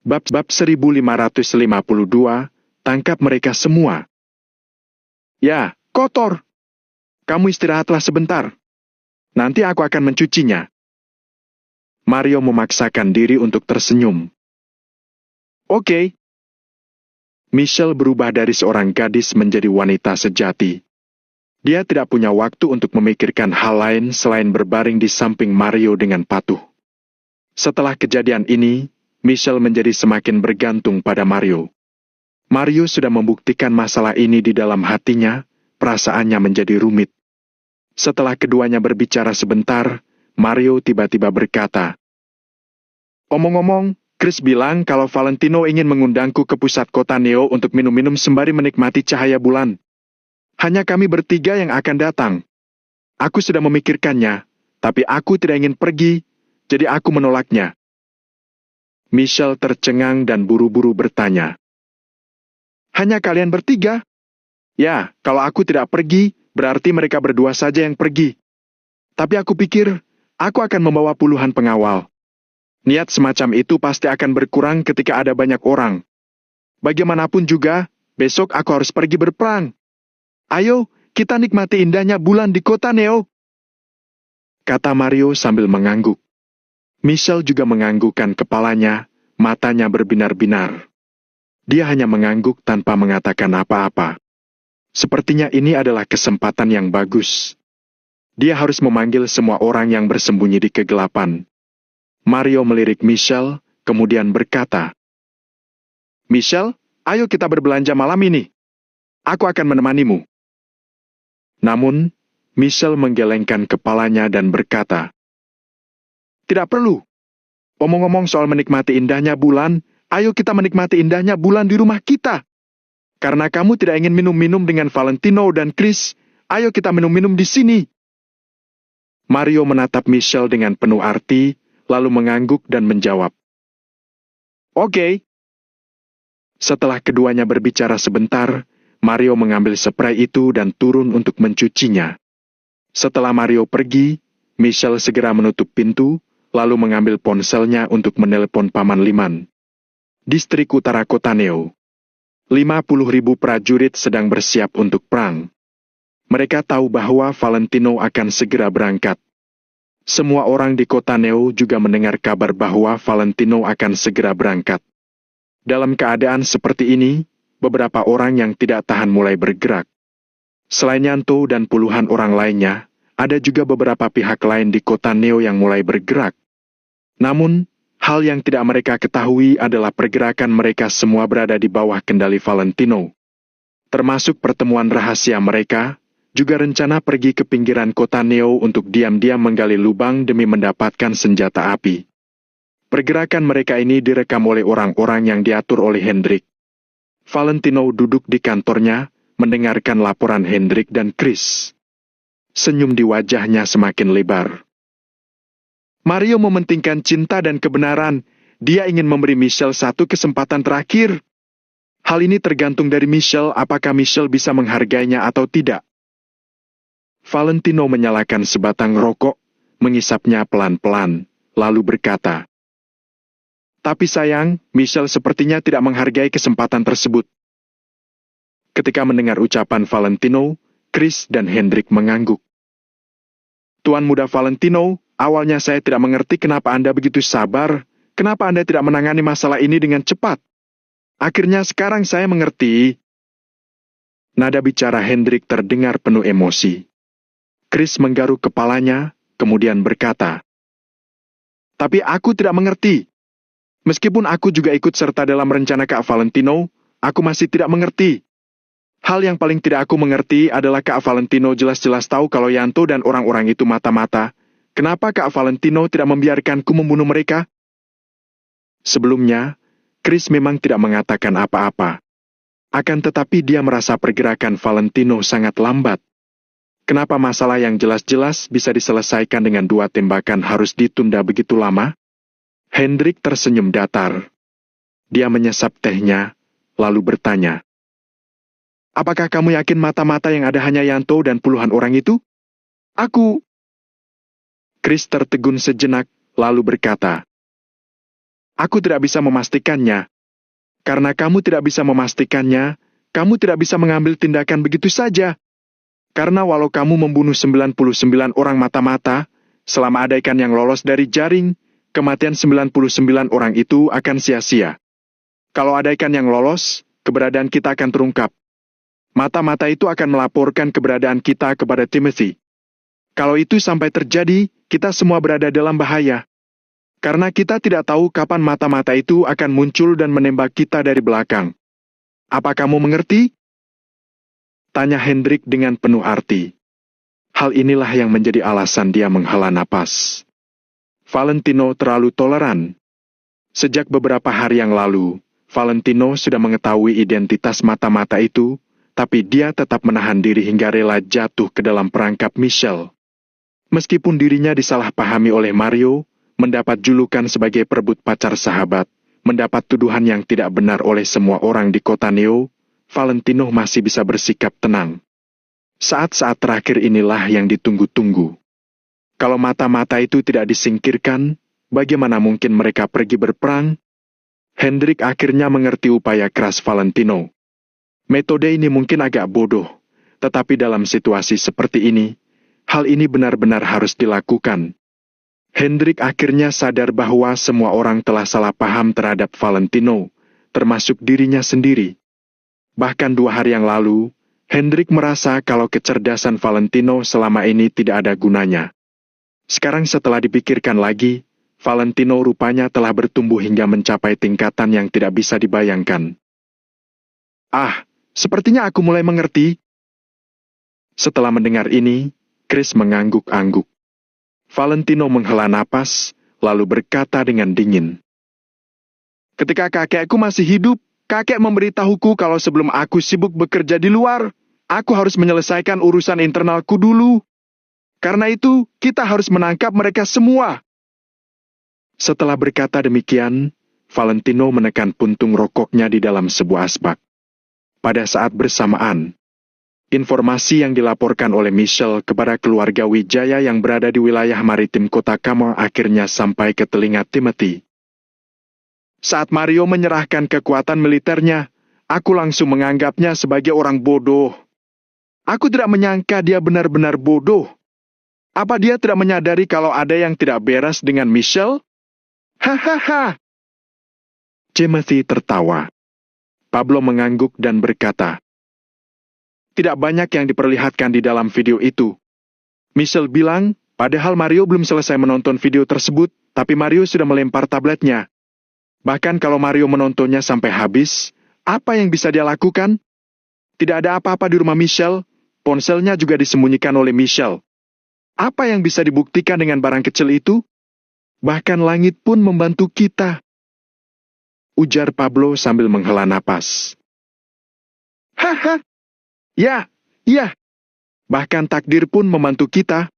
Bab 1552, tangkap mereka semua. Ya, kotor. Kamu istirahatlah sebentar. Nanti aku akan mencucinya. Mario memaksakan diri untuk tersenyum. Oke. Michelle berubah dari seorang gadis menjadi wanita sejati. Dia tidak punya waktu untuk memikirkan hal lain selain berbaring di samping Mario dengan patuh. Setelah kejadian ini, Michelle menjadi semakin bergantung pada Mario. Mario sudah membuktikan masalah ini di dalam hatinya, perasaannya menjadi rumit. Setelah keduanya berbicara sebentar, Mario tiba-tiba berkata, "Omong-omong, Chris bilang kalau Valentino ingin mengundangku ke pusat kota Neo untuk minum-minum sembari menikmati cahaya bulan. Hanya kami bertiga yang akan datang. Aku sudah memikirkannya, tapi aku tidak ingin pergi, jadi aku menolaknya." Michelle tercengang dan buru-buru bertanya, "Hanya kalian bertiga?" "Ya, kalau aku tidak pergi, berarti mereka berdua saja yang pergi. Tapi aku pikir, aku akan membawa puluhan pengawal. Niat semacam itu pasti akan berkurang ketika ada banyak orang. Bagaimanapun juga, besok aku harus pergi berperang. Ayo, kita nikmati indahnya bulan di kota Neo," kata Mario sambil mengangguk. Michelle juga menganggukkan kepalanya, matanya berbinar-binar. Dia hanya mengangguk tanpa mengatakan apa-apa. Sepertinya ini adalah kesempatan yang bagus. Dia harus memanggil semua orang yang bersembunyi di kegelapan. Mario melirik Michelle, kemudian berkata, "Michelle, ayo kita berbelanja malam ini. Aku akan menemanimu." Namun, Michelle menggelengkan kepalanya dan berkata, "Tidak perlu. Omong-omong soal menikmati indahnya bulan, ayo kita menikmati indahnya bulan di rumah kita. Karena kamu tidak ingin minum-minum dengan Valentino dan Chris, ayo kita minum-minum di sini." Mario menatap Michelle dengan penuh arti, lalu mengangguk dan menjawab, "Oke." Setelah keduanya berbicara sebentar, Mario mengambil spray itu dan turun untuk mencucinya. Setelah Mario pergi, Michelle segera menutup pintu, lalu mengambil ponselnya untuk menelepon Paman Liman. Distrik utara kota Neo. 50.000 prajurit sedang bersiap untuk perang. Mereka tahu bahwa Valentino akan segera berangkat. Semua orang di kota Neo juga mendengar kabar bahwa Valentino akan segera berangkat. Dalam keadaan seperti ini, beberapa orang yang tidak tahan mulai bergerak. Selain Yanto dan puluhan orang lainnya, ada juga beberapa pihak lain di kota Neo yang mulai bergerak. Namun, hal yang tidak mereka ketahui adalah pergerakan mereka semua berada di bawah kendali Valentino. Termasuk pertemuan rahasia mereka, juga rencana pergi ke pinggiran kota Neo untuk diam-diam menggali lubang demi mendapatkan senjata api. Pergerakan mereka ini direkam oleh orang-orang yang diatur oleh Hendrik. Valentino duduk di kantornya, mendengarkan laporan Hendrik dan Chris. Senyum di wajahnya semakin lebar. Mario mementingkan cinta dan kebenaran. Dia ingin memberi Michelle satu kesempatan terakhir. Hal ini tergantung dari Michelle apakah Michelle bisa menghargainya atau tidak. Valentino menyalakan sebatang rokok, mengisapnya pelan-pelan, lalu berkata, "Tapi sayang, Michelle sepertinya tidak menghargai kesempatan tersebut." Ketika mendengar ucapan Valentino, Chris dan Hendrik mengangguk. "Tuan Muda Valentino, awalnya saya tidak mengerti kenapa Anda begitu sabar, kenapa Anda tidak menangani masalah ini dengan cepat. Akhirnya sekarang saya mengerti." Nada bicara Hendrik terdengar penuh emosi. Chris menggaruk kepalanya, kemudian berkata, "Tapi aku tidak mengerti. Meskipun aku juga ikut serta dalam rencana Kak Valentino, aku masih tidak mengerti. Hal yang paling tidak aku mengerti adalah Kak Valentino jelas-jelas tahu kalau Yanto dan orang-orang itu mata-mata. Kenapa Kak Valentino tidak membiarkanku membunuh mereka? Sebelumnya, Chris memang tidak mengatakan apa-apa. Akan tetapi dia merasa pergerakan Valentino sangat lambat. Kenapa masalah yang jelas-jelas bisa diselesaikan dengan 2 tembakan harus ditunda begitu lama? Hendrik tersenyum datar. Dia menyesap tehnya, lalu bertanya, "Apakah kamu yakin mata-mata yang ada hanya Yanto dan puluhan orang itu?" "Aku..." Chris tertegun sejenak, lalu berkata, "Aku tidak bisa memastikannya. Karena kamu tidak bisa memastikannya, kamu tidak bisa mengambil tindakan begitu saja. Karena walau kamu membunuh 99 orang mata-mata, selama ada ikan yang lolos dari jaring, kematian 99 orang itu akan sia-sia. Kalau ada ikan yang lolos, keberadaan kita akan terungkap. Mata-mata itu akan melaporkan keberadaan kita kepada Timothy. Kalau itu sampai terjadi, kita semua berada dalam bahaya. Karena kita tidak tahu kapan mata-mata itu akan muncul dan menembak kita dari belakang. Apa kamu mengerti?" Tanya Hendrik dengan penuh arti. Hal inilah yang menjadi alasan dia menghela napas. Valentino terlalu toleran. Sejak beberapa hari yang lalu, Valentino sudah mengetahui identitas mata-mata itu, tapi dia tetap menahan diri hingga rela jatuh ke dalam perangkap Michelle. Meskipun dirinya disalahpahami oleh Mario, mendapat julukan sebagai perebut pacar sahabat, mendapat tuduhan yang tidak benar oleh semua orang di kota Neo, Valentino masih bisa bersikap tenang. Saat-saat terakhir inilah yang ditunggu-tunggu. Kalau mata-mata itu tidak disingkirkan, bagaimana mungkin mereka pergi berperang? Hendrik akhirnya mengerti upaya keras Valentino. Metode ini mungkin agak bodoh, tetapi dalam situasi seperti ini, hal ini benar-benar harus dilakukan. Hendrik akhirnya sadar bahwa semua orang telah salah paham terhadap Valentino, termasuk dirinya sendiri. Bahkan 2 hari yang lalu, Hendrik merasa kalau kecerdasan Valentino selama ini tidak ada gunanya. Sekarang setelah dipikirkan lagi, Valentino rupanya telah bertumbuh hingga mencapai tingkatan yang tidak bisa dibayangkan. "Ah, sepertinya aku mulai mengerti." Setelah mendengar ini, Chris mengangguk-angguk. Valentino menghela napas, lalu berkata dengan dingin, "Ketika kakekku masih hidup, kakek memberitahuku kalau sebelum aku sibuk bekerja di luar, aku harus menyelesaikan urusan internalku dulu. Karena itu, kita harus menangkap mereka semua." Setelah berkata demikian, Valentino menekan puntung rokoknya di dalam sebuah asbak. Pada saat bersamaan, informasi yang dilaporkan oleh Michelle kepada keluarga Wijaya yang berada di wilayah maritim kota Kamal akhirnya sampai ke telinga Timothy. Saat Mario menyerahkan kekuatan militernya, aku langsung menganggapnya sebagai orang bodoh. Aku tidak menyangka dia benar-benar bodoh. Apa dia tidak menyadari kalau ada yang tidak beres dengan Michelle? Hahaha. Timothy tertawa. Pablo mengangguk dan berkata, "Tidak banyak yang diperlihatkan di dalam video itu." Michelle bilang, padahal Mario belum selesai menonton video tersebut, tapi Mario sudah melempar tabletnya. Bahkan kalau Mario menontonnya sampai habis, apa yang bisa dia lakukan? Tidak ada apa-apa di rumah Michelle, ponselnya juga disembunyikan oleh Michelle. Apa yang bisa dibuktikan dengan barang kecil itu? Bahkan langit pun membantu kita. Ujar Pablo sambil menghela napas. Haha. Ya, iya. Bahkan takdir pun membantu kita.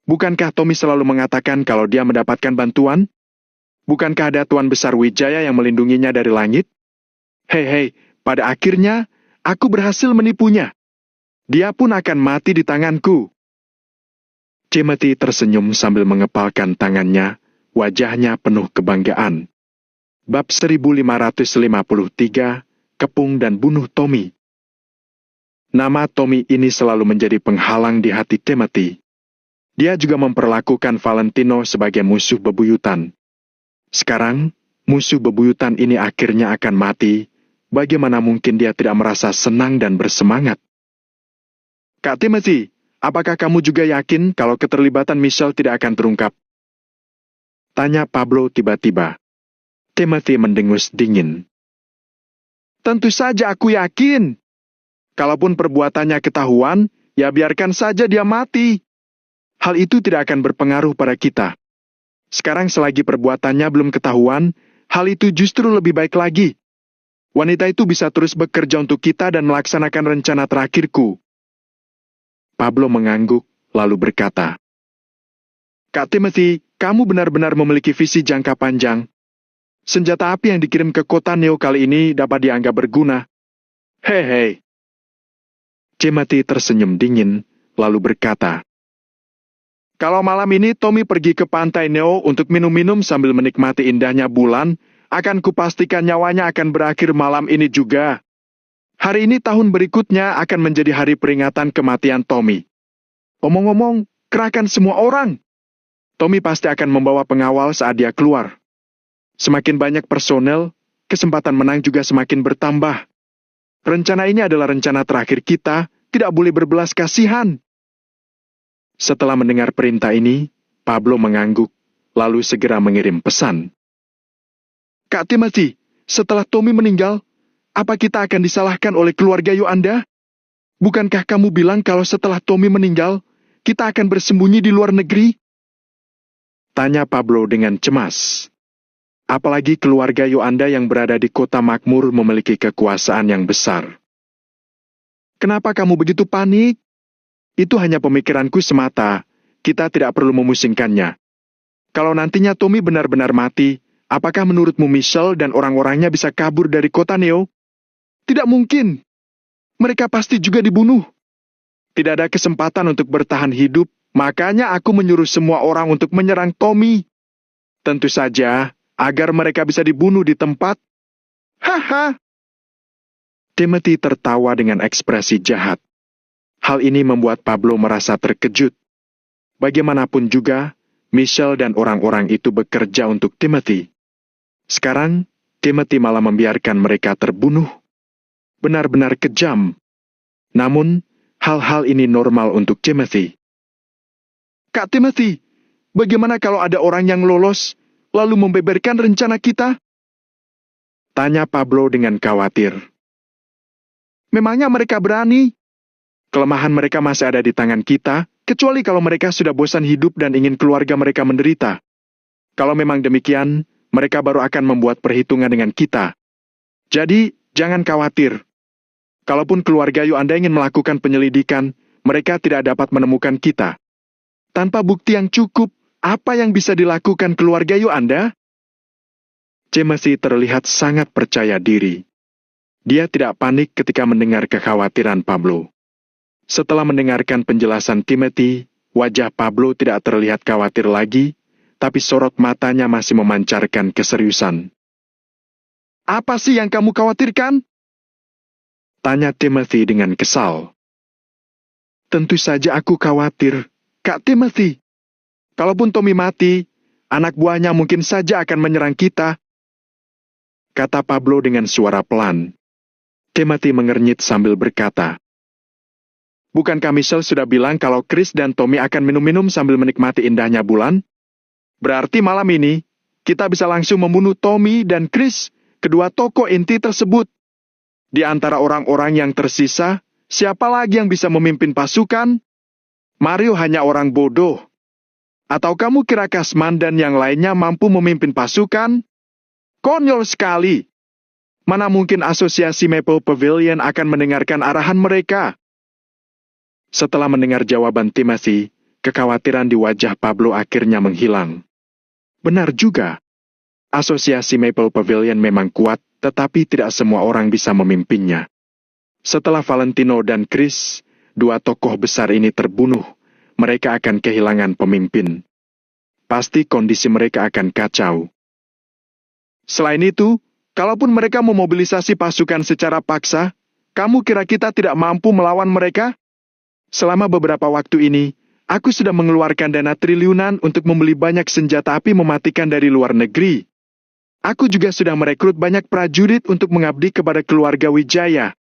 Bukankah Tommy selalu mengatakan kalau dia mendapatkan bantuan? Bukankah ada Tuan Besar Wijaya yang melindunginya dari langit? Hei, pada akhirnya, aku berhasil menipunya. Dia pun akan mati di tanganku. Timothy tersenyum sambil mengepalkan tangannya, wajahnya penuh kebanggaan. Bab 1553, Kepung dan Bunuh Tommy. Nama Tommy ini selalu menjadi penghalang di hati Timothy. Dia juga memperlakukan Valentino sebagai musuh bebuyutan. Sekarang, musuh bebuyutan ini akhirnya akan mati. Bagaimana mungkin dia tidak merasa senang dan bersemangat? Kak Timothy, apakah kamu juga yakin kalau keterlibatan Michelle tidak akan terungkap? Tanya Pablo tiba-tiba. Timothy mendengus dingin. Tentu saja aku yakin. Kalaupun perbuatannya ketahuan, ya biarkan saja dia mati. Hal itu tidak akan berpengaruh pada kita. Sekarang selagi perbuatannya belum ketahuan, hal itu justru lebih baik lagi. Wanita itu bisa terus bekerja untuk kita dan melaksanakan rencana terakhirku. Pablo mengangguk, lalu berkata, Kak Timothy, kamu benar-benar memiliki visi jangka panjang. Senjata api yang dikirim ke kota Neo kali ini dapat dianggap berguna. Hei. Timothy tersenyum dingin, lalu berkata, Kalau malam ini Tommy pergi ke pantai Neo untuk minum-minum sambil menikmati indahnya bulan, akan kupastikan nyawanya akan berakhir malam ini juga. Hari ini tahun berikutnya akan menjadi hari peringatan kematian Tommy. Omong-omong, kerahkan semua orang. Tommy pasti akan membawa pengawal saat dia keluar. Semakin banyak personel, kesempatan menang juga semakin bertambah. Rencana ini adalah rencana terakhir kita, tidak boleh berbelas kasihan. Setelah mendengar perintah ini, Pablo mengangguk, lalu segera mengirim pesan. Kak Timothy, setelah Tommy meninggal, apa kita akan disalahkan oleh keluarga Yoanda? Bukankah kamu bilang kalau setelah Tommy meninggal, kita akan bersembunyi di luar negeri? Tanya Pablo dengan cemas. Apalagi keluarga Yoanda yang berada di kota makmur memiliki kekuasaan yang besar. Kenapa kamu begitu panik? Itu hanya pemikiranku semata, kita tidak perlu memusingkannya. Kalau nantinya Tommy benar-benar mati, apakah menurutmu Michelle dan orang-orangnya bisa kabur dari kota Neo? Tidak mungkin. Mereka pasti juga dibunuh. Tidak ada kesempatan untuk bertahan hidup, makanya aku menyuruh semua orang untuk menyerang Tommy. Tentu saja, agar mereka bisa dibunuh di tempat. Haha. Timothy tertawa dengan ekspresi jahat. Hal ini membuat Pablo merasa terkejut. Bagaimanapun juga, Michelle dan orang-orang itu bekerja untuk Timothy. Sekarang, Timothy malah membiarkan mereka terbunuh. Benar-benar kejam. Namun, hal-hal ini normal untuk Timothy. Kak Timothy, bagaimana kalau ada orang yang lolos, lalu membeberkan rencana kita? Tanya Pablo dengan khawatir. Memangnya mereka berani? Kelemahan mereka masih ada di tangan kita, kecuali kalau mereka sudah bosan hidup dan ingin keluarga mereka menderita. Kalau memang demikian, mereka baru akan membuat perhitungan dengan kita. Jadi, jangan khawatir. Kalaupun keluarga Yoanda ingin melakukan penyelidikan, mereka tidak dapat menemukan kita. Tanpa bukti yang cukup, apa yang bisa dilakukan keluarga Yoanda? Timothy terlihat sangat percaya diri. Dia tidak panik ketika mendengar kekhawatiran Pablo. Setelah mendengarkan penjelasan Timothy, wajah Pablo tidak terlihat khawatir lagi, tapi sorot matanya masih memancarkan keseriusan. Apa sih yang kamu khawatirkan? Tanya Timothy dengan kesal. Tentu saja aku khawatir, Kak Timothy. Kalaupun Tommy mati, anak buahnya mungkin saja akan menyerang kita. Kata Pablo dengan suara pelan. Timothy mengernyit sambil berkata, Bukankah Michelle sudah bilang kalau Chris dan Tommy akan minum-minum sambil menikmati indahnya bulan? Berarti malam ini, kita bisa langsung membunuh Tommy dan Chris, kedua tokoh inti tersebut. Di antara orang-orang yang tersisa, siapa lagi yang bisa memimpin pasukan? Mario hanya orang bodoh. Atau kamu kira Kasman dan yang lainnya mampu memimpin pasukan? Konyol sekali. Mana mungkin asosiasi Maple Pavilion akan mendengarkan arahan mereka? Setelah mendengar jawaban Timothy, kekhawatiran di wajah Pablo akhirnya menghilang. Benar juga. Asosiasi Maple Pavilion memang kuat, tetapi tidak semua orang bisa memimpinnya. Setelah Valentino dan Chris, dua tokoh besar ini terbunuh, mereka akan kehilangan pemimpin. Pasti kondisi mereka akan kacau. Selain itu, kalaupun mereka memobilisasi pasukan secara paksa, kamu kira kita tidak mampu melawan mereka? Selama beberapa waktu ini, aku sudah mengeluarkan dana triliunan untuk membeli banyak senjata api mematikan dari luar negeri. Aku juga sudah merekrut banyak prajurit untuk mengabdi kepada keluarga Wijaya.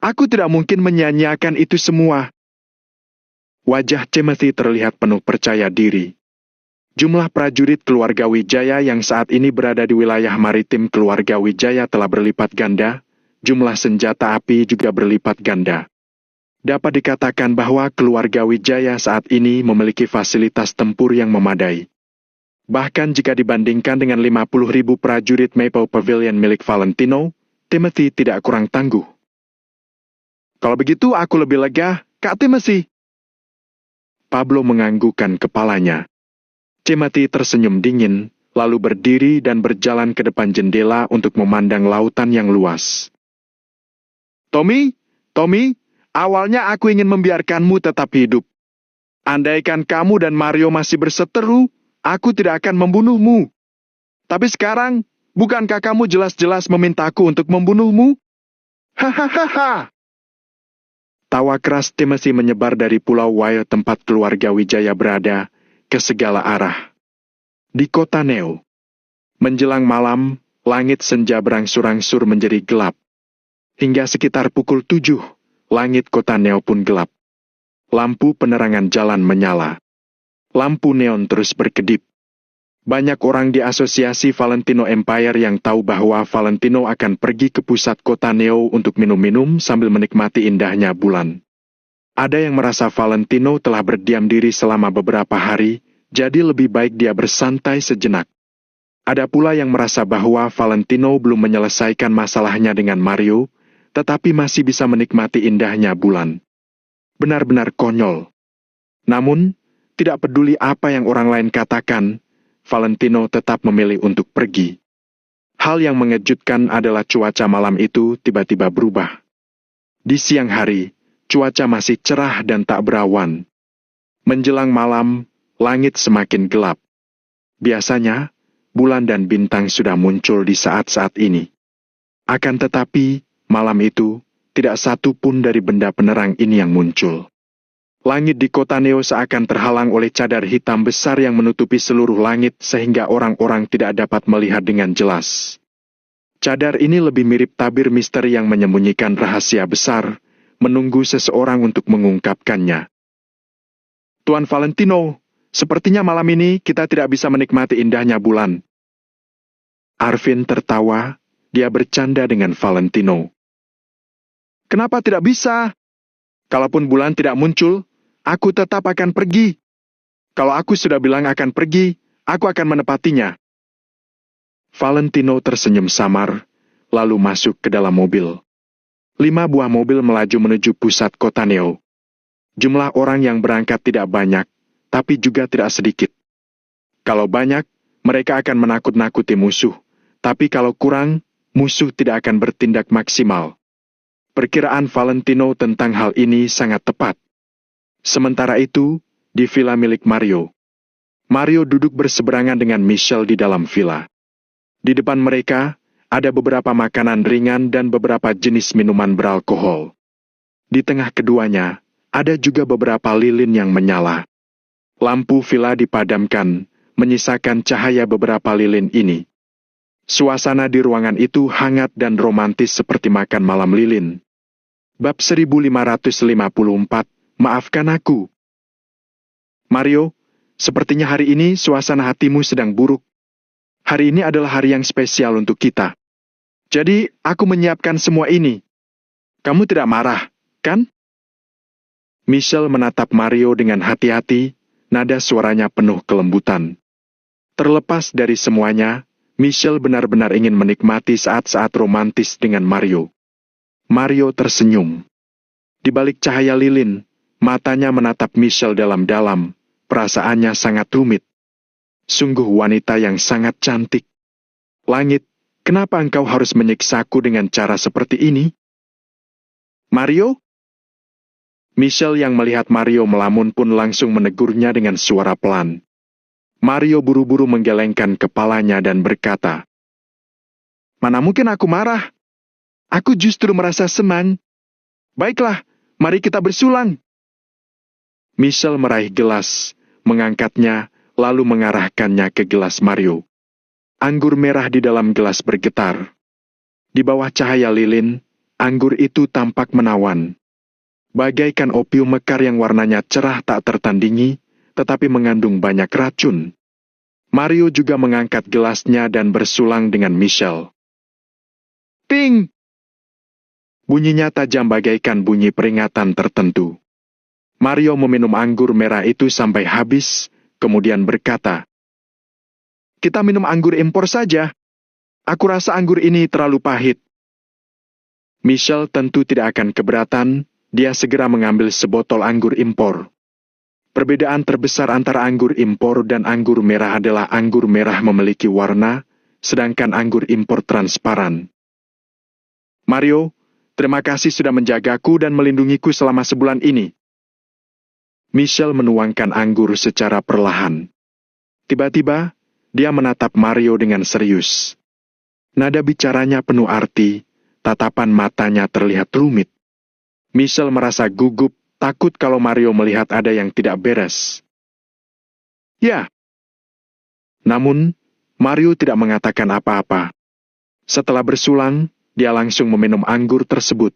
Aku tidak mungkin menyia-nyiakan itu semua. Wajah Timothy terlihat penuh percaya diri. Jumlah prajurit keluarga Wijaya yang saat ini berada di wilayah maritim keluarga Wijaya telah berlipat ganda, jumlah senjata api juga berlipat ganda. Dapat dikatakan bahwa keluarga Wijaya saat ini memiliki fasilitas tempur yang memadai. Bahkan jika dibandingkan dengan 50.000 prajurit Maple Pavilion milik Valentino, Timothy tidak kurang tangguh. Kalau begitu aku lebih lega, Kak Timothy. Pablo menganggukkan kepalanya. Timothy tersenyum dingin, lalu berdiri dan berjalan ke depan jendela untuk memandang lautan yang luas. Tommy, awalnya aku ingin membiarkanmu tetap hidup. Andaikan kamu dan Mario masih berseteru, aku tidak akan membunuhmu. Tapi sekarang, bukankah kamu jelas-jelas memintaku untuk membunuhmu? Hahaha. Tawa keras Timothy menyebar dari Pulau Wild tempat keluarga Wijaya berada, ke segala arah. Di kota Neo. Menjelang malam, langit senja berangsur-angsur menjadi gelap. Hingga sekitar pukul 7, langit kota Neo pun gelap. Lampu penerangan jalan menyala. Lampu neon terus berkedip. Banyak orang di asosiasi Valentino Empire yang tahu bahwa Valentino akan pergi ke pusat kota Neo untuk minum-minum sambil menikmati indahnya bulan. Ada yang merasa Valentino telah berdiam diri selama beberapa hari, jadi lebih baik dia bersantai sejenak. Ada pula yang merasa bahwa Valentino belum menyelesaikan masalahnya dengan Mario, tetapi masih bisa menikmati indahnya bulan. Benar-benar konyol. Namun, tidak peduli apa yang orang lain katakan, Valentino tetap memilih untuk pergi. Hal yang mengejutkan adalah cuaca malam itu tiba-tiba berubah. Di siang hari, cuaca masih cerah dan tak berawan. Menjelang malam, langit semakin gelap. Biasanya, bulan dan bintang sudah muncul di saat-saat ini. Akan tetapi, malam itu, tidak satu pun dari benda penerang ini yang muncul. Langit di kota Neo seakan terhalang oleh cadar hitam besar yang menutupi seluruh langit sehingga orang-orang tidak dapat melihat dengan jelas. Cadar ini lebih mirip tabir misteri yang menyembunyikan rahasia besar, menunggu seseorang untuk mengungkapkannya. Tuan Valentino, sepertinya malam ini kita tidak bisa menikmati indahnya bulan. Arvin tertawa, dia bercanda dengan Valentino. Kenapa tidak bisa? Kalaupun bulan tidak muncul, aku tetap akan pergi. Kalau aku sudah bilang akan pergi, aku akan menepatinya. Valentino tersenyum samar, lalu masuk ke dalam mobil. 5 buah mobil melaju menuju pusat kota Neo. Jumlah orang yang berangkat tidak banyak, tapi juga tidak sedikit. Kalau banyak, mereka akan menakut-nakuti musuh, tapi kalau kurang, musuh tidak akan bertindak maksimal. Perkiraan Valentino tentang hal ini sangat tepat. Sementara itu, di villa milik Mario. Mario duduk berseberangan dengan Michelle di dalam villa. Di depan mereka, ada beberapa makanan ringan dan beberapa jenis minuman beralkohol. Di tengah keduanya, ada juga beberapa lilin yang menyala. Lampu villa dipadamkan, menyisakan cahaya beberapa lilin ini. Suasana di ruangan itu hangat dan romantis seperti makan malam lilin. Bab 1554, maafkan aku. Mario, sepertinya hari ini suasana hatimu sedang buruk. Hari ini adalah hari yang spesial untuk kita. Jadi, aku menyiapkan semua ini. Kamu tidak marah, kan? Michelle menatap Mario dengan hati-hati, nada suaranya penuh kelembutan. Terlepas dari semuanya, Michelle benar-benar ingin menikmati saat-saat romantis dengan Mario. Mario tersenyum. Di balik cahaya lilin, matanya menatap Michelle dalam-dalam, perasaannya sangat rumit. Sungguh wanita yang sangat cantik. Langit, kenapa engkau harus menyiksaku dengan cara seperti ini? Mario? Michelle yang melihat Mario melamun pun langsung menegurnya dengan suara pelan. Mario buru-buru menggelengkan kepalanya dan berkata, "Mana mungkin aku marah? Aku justru merasa senang. Baiklah, mari kita bersulang." Michelle meraih gelas, mengangkatnya, lalu mengarahkannya ke gelas Mario. Anggur merah di dalam gelas bergetar. Di bawah cahaya lilin, anggur itu tampak menawan. Bagaikan opium mekar yang warnanya cerah tak tertandingi, tetapi mengandung banyak racun. Mario juga mengangkat gelasnya dan bersulang dengan Michelle. Ping! Bunyinya tajam bagaikan bunyi peringatan tertentu. Mario meminum anggur merah itu sampai habis, kemudian berkata, "Kita minum anggur impor saja. Aku rasa anggur ini terlalu pahit." Michelle tentu tidak akan keberatan, dia segera mengambil sebotol anggur impor. Perbedaan terbesar antara anggur impor dan anggur merah adalah anggur merah memiliki warna, sedangkan anggur impor transparan. "Mario, terima kasih sudah menjagaku dan melindungiku selama sebulan ini." Michelle menuangkan anggur secara perlahan. Tiba-tiba, dia menatap Mario dengan serius. Nada bicaranya penuh arti, tatapan matanya terlihat rumit. Michelle merasa gugup, takut kalau Mario melihat ada yang tidak beres. "Ya." Namun, Mario tidak mengatakan apa-apa. Setelah bersulang, dia langsung meminum anggur tersebut.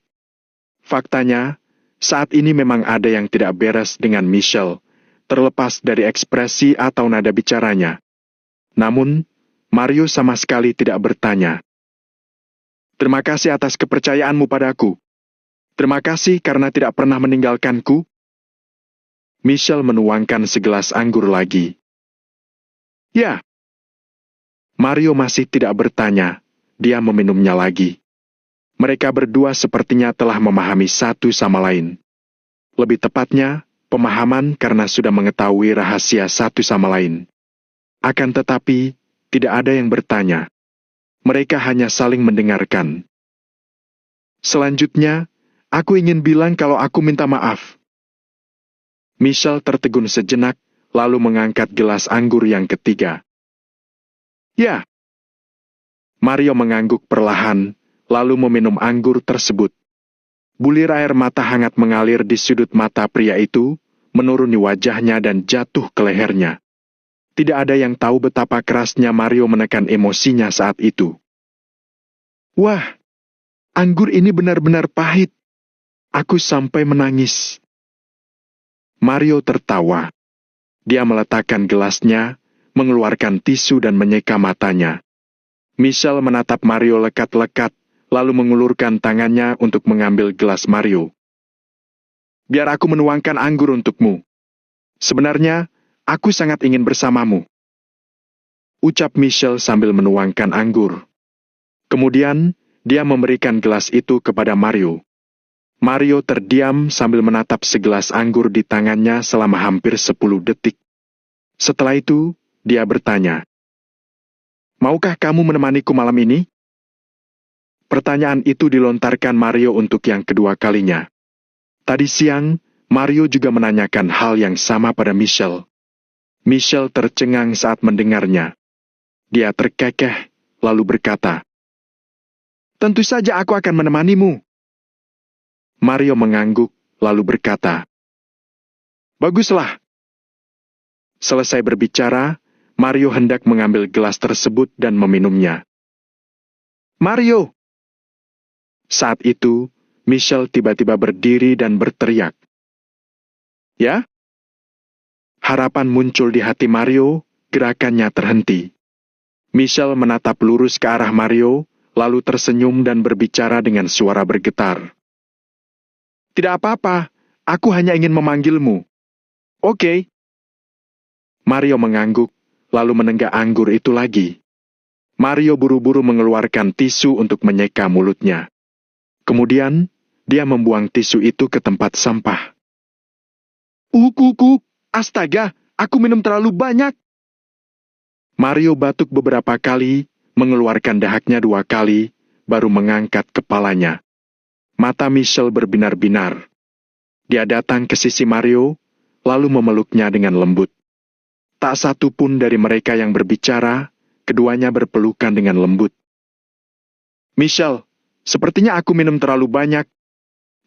Faktanya, saat ini memang ada yang tidak beres dengan Michelle, terlepas dari ekspresi atau nada bicaranya. Namun, Mario sama sekali tidak bertanya. "Terima kasih atas kepercayaanmu padaku. Terima kasih karena tidak pernah meninggalkanku." Michelle menuangkan segelas anggur lagi. "Ya." Mario masih tidak bertanya, dia meminumnya lagi. Mereka berdua sepertinya telah memahami satu sama lain. Lebih tepatnya, pemahaman karena sudah mengetahui rahasia satu sama lain. Akan tetapi, tidak ada yang bertanya. Mereka hanya saling mendengarkan. "Selanjutnya, aku ingin bilang kalau aku minta maaf." Michelle tertegun sejenak, lalu mengangkat gelas anggur yang ketiga. "Ya." Mario mengangguk perlahan, lalu meminum anggur tersebut. Bulir air mata hangat mengalir di sudut mata pria itu, menuruni wajahnya dan jatuh ke lehernya. Tidak ada yang tahu betapa kerasnya Mario menekan emosinya saat itu. "Wah, anggur ini benar-benar pahit. Aku sampai menangis." Mario tertawa. Dia meletakkan gelasnya, mengeluarkan tisu dan menyeka matanya. Michelle menatap Mario lekat-lekat, lalu mengulurkan tangannya untuk mengambil gelas Mario. "Biar aku menuangkan anggur untukmu. Sebenarnya, aku sangat ingin bersamamu," ucap Michelle sambil menuangkan anggur. Kemudian, dia memberikan gelas itu kepada Mario. Mario terdiam sambil menatap segelas anggur di tangannya selama hampir 10 detik. Setelah itu, dia bertanya, "Maukah kamu menemaniku malam ini?" Pertanyaan itu dilontarkan Mario untuk yang kedua kalinya. Tadi siang, Mario juga menanyakan hal yang sama pada Michelle. Michelle tercengang saat mendengarnya. Dia terkekeh, lalu berkata, "Tentu saja aku akan menemanimu." Mario mengangguk, lalu berkata, "Baguslah." Selesai berbicara, Mario hendak mengambil gelas tersebut dan meminumnya. "Mario!" Saat itu, Michelle tiba-tiba berdiri dan berteriak. "Ya?" Harapan muncul di hati Mario, gerakannya terhenti. Michelle menatap lurus ke arah Mario, lalu tersenyum dan berbicara dengan suara bergetar. "Tidak apa-apa, aku hanya ingin memanggilmu." "Oke." Mario mengangguk, lalu menenggak anggur itu lagi. Mario buru-buru mengeluarkan tisu untuk menyeka mulutnya. Kemudian, dia membuang tisu itu ke tempat sampah. Kuku, astaga, aku minum terlalu banyak." Mario batuk beberapa kali, mengeluarkan dahaknya 2 kali, baru mengangkat kepalanya. Mata Michelle berbinar-binar. Dia datang ke sisi Mario, lalu memeluknya dengan lembut. Tak satu pun dari mereka yang berbicara, keduanya berpelukan dengan lembut. "Michelle, sepertinya aku minum terlalu banyak.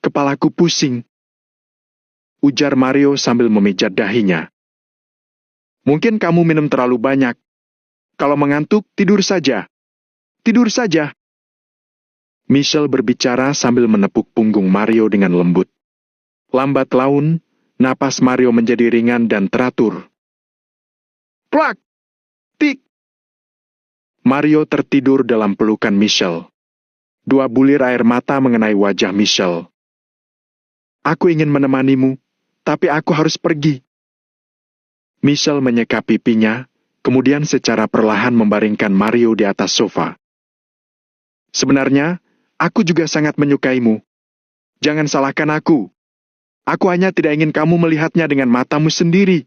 Kepalaku pusing," ujar Mario sambil memijat dahinya. "Mungkin kamu minum terlalu banyak. Kalau mengantuk, tidur saja. Tidur saja." Michelle berbicara sambil menepuk punggung Mario dengan lembut. Lambat laun, napas Mario menjadi ringan dan teratur. Plak! Tik! Mario tertidur dalam pelukan Michelle. Dua bulir air mata mengenai wajah Michelle. Aku ingin menemanimu, tapi aku harus pergi. Michelle menyeka pipinya, kemudian secara perlahan membaringkan Mario di atas sofa. Sebenarnya, aku juga sangat menyukaimu. Jangan salahkan aku. Aku hanya tidak ingin kamu melihatnya dengan matamu sendiri.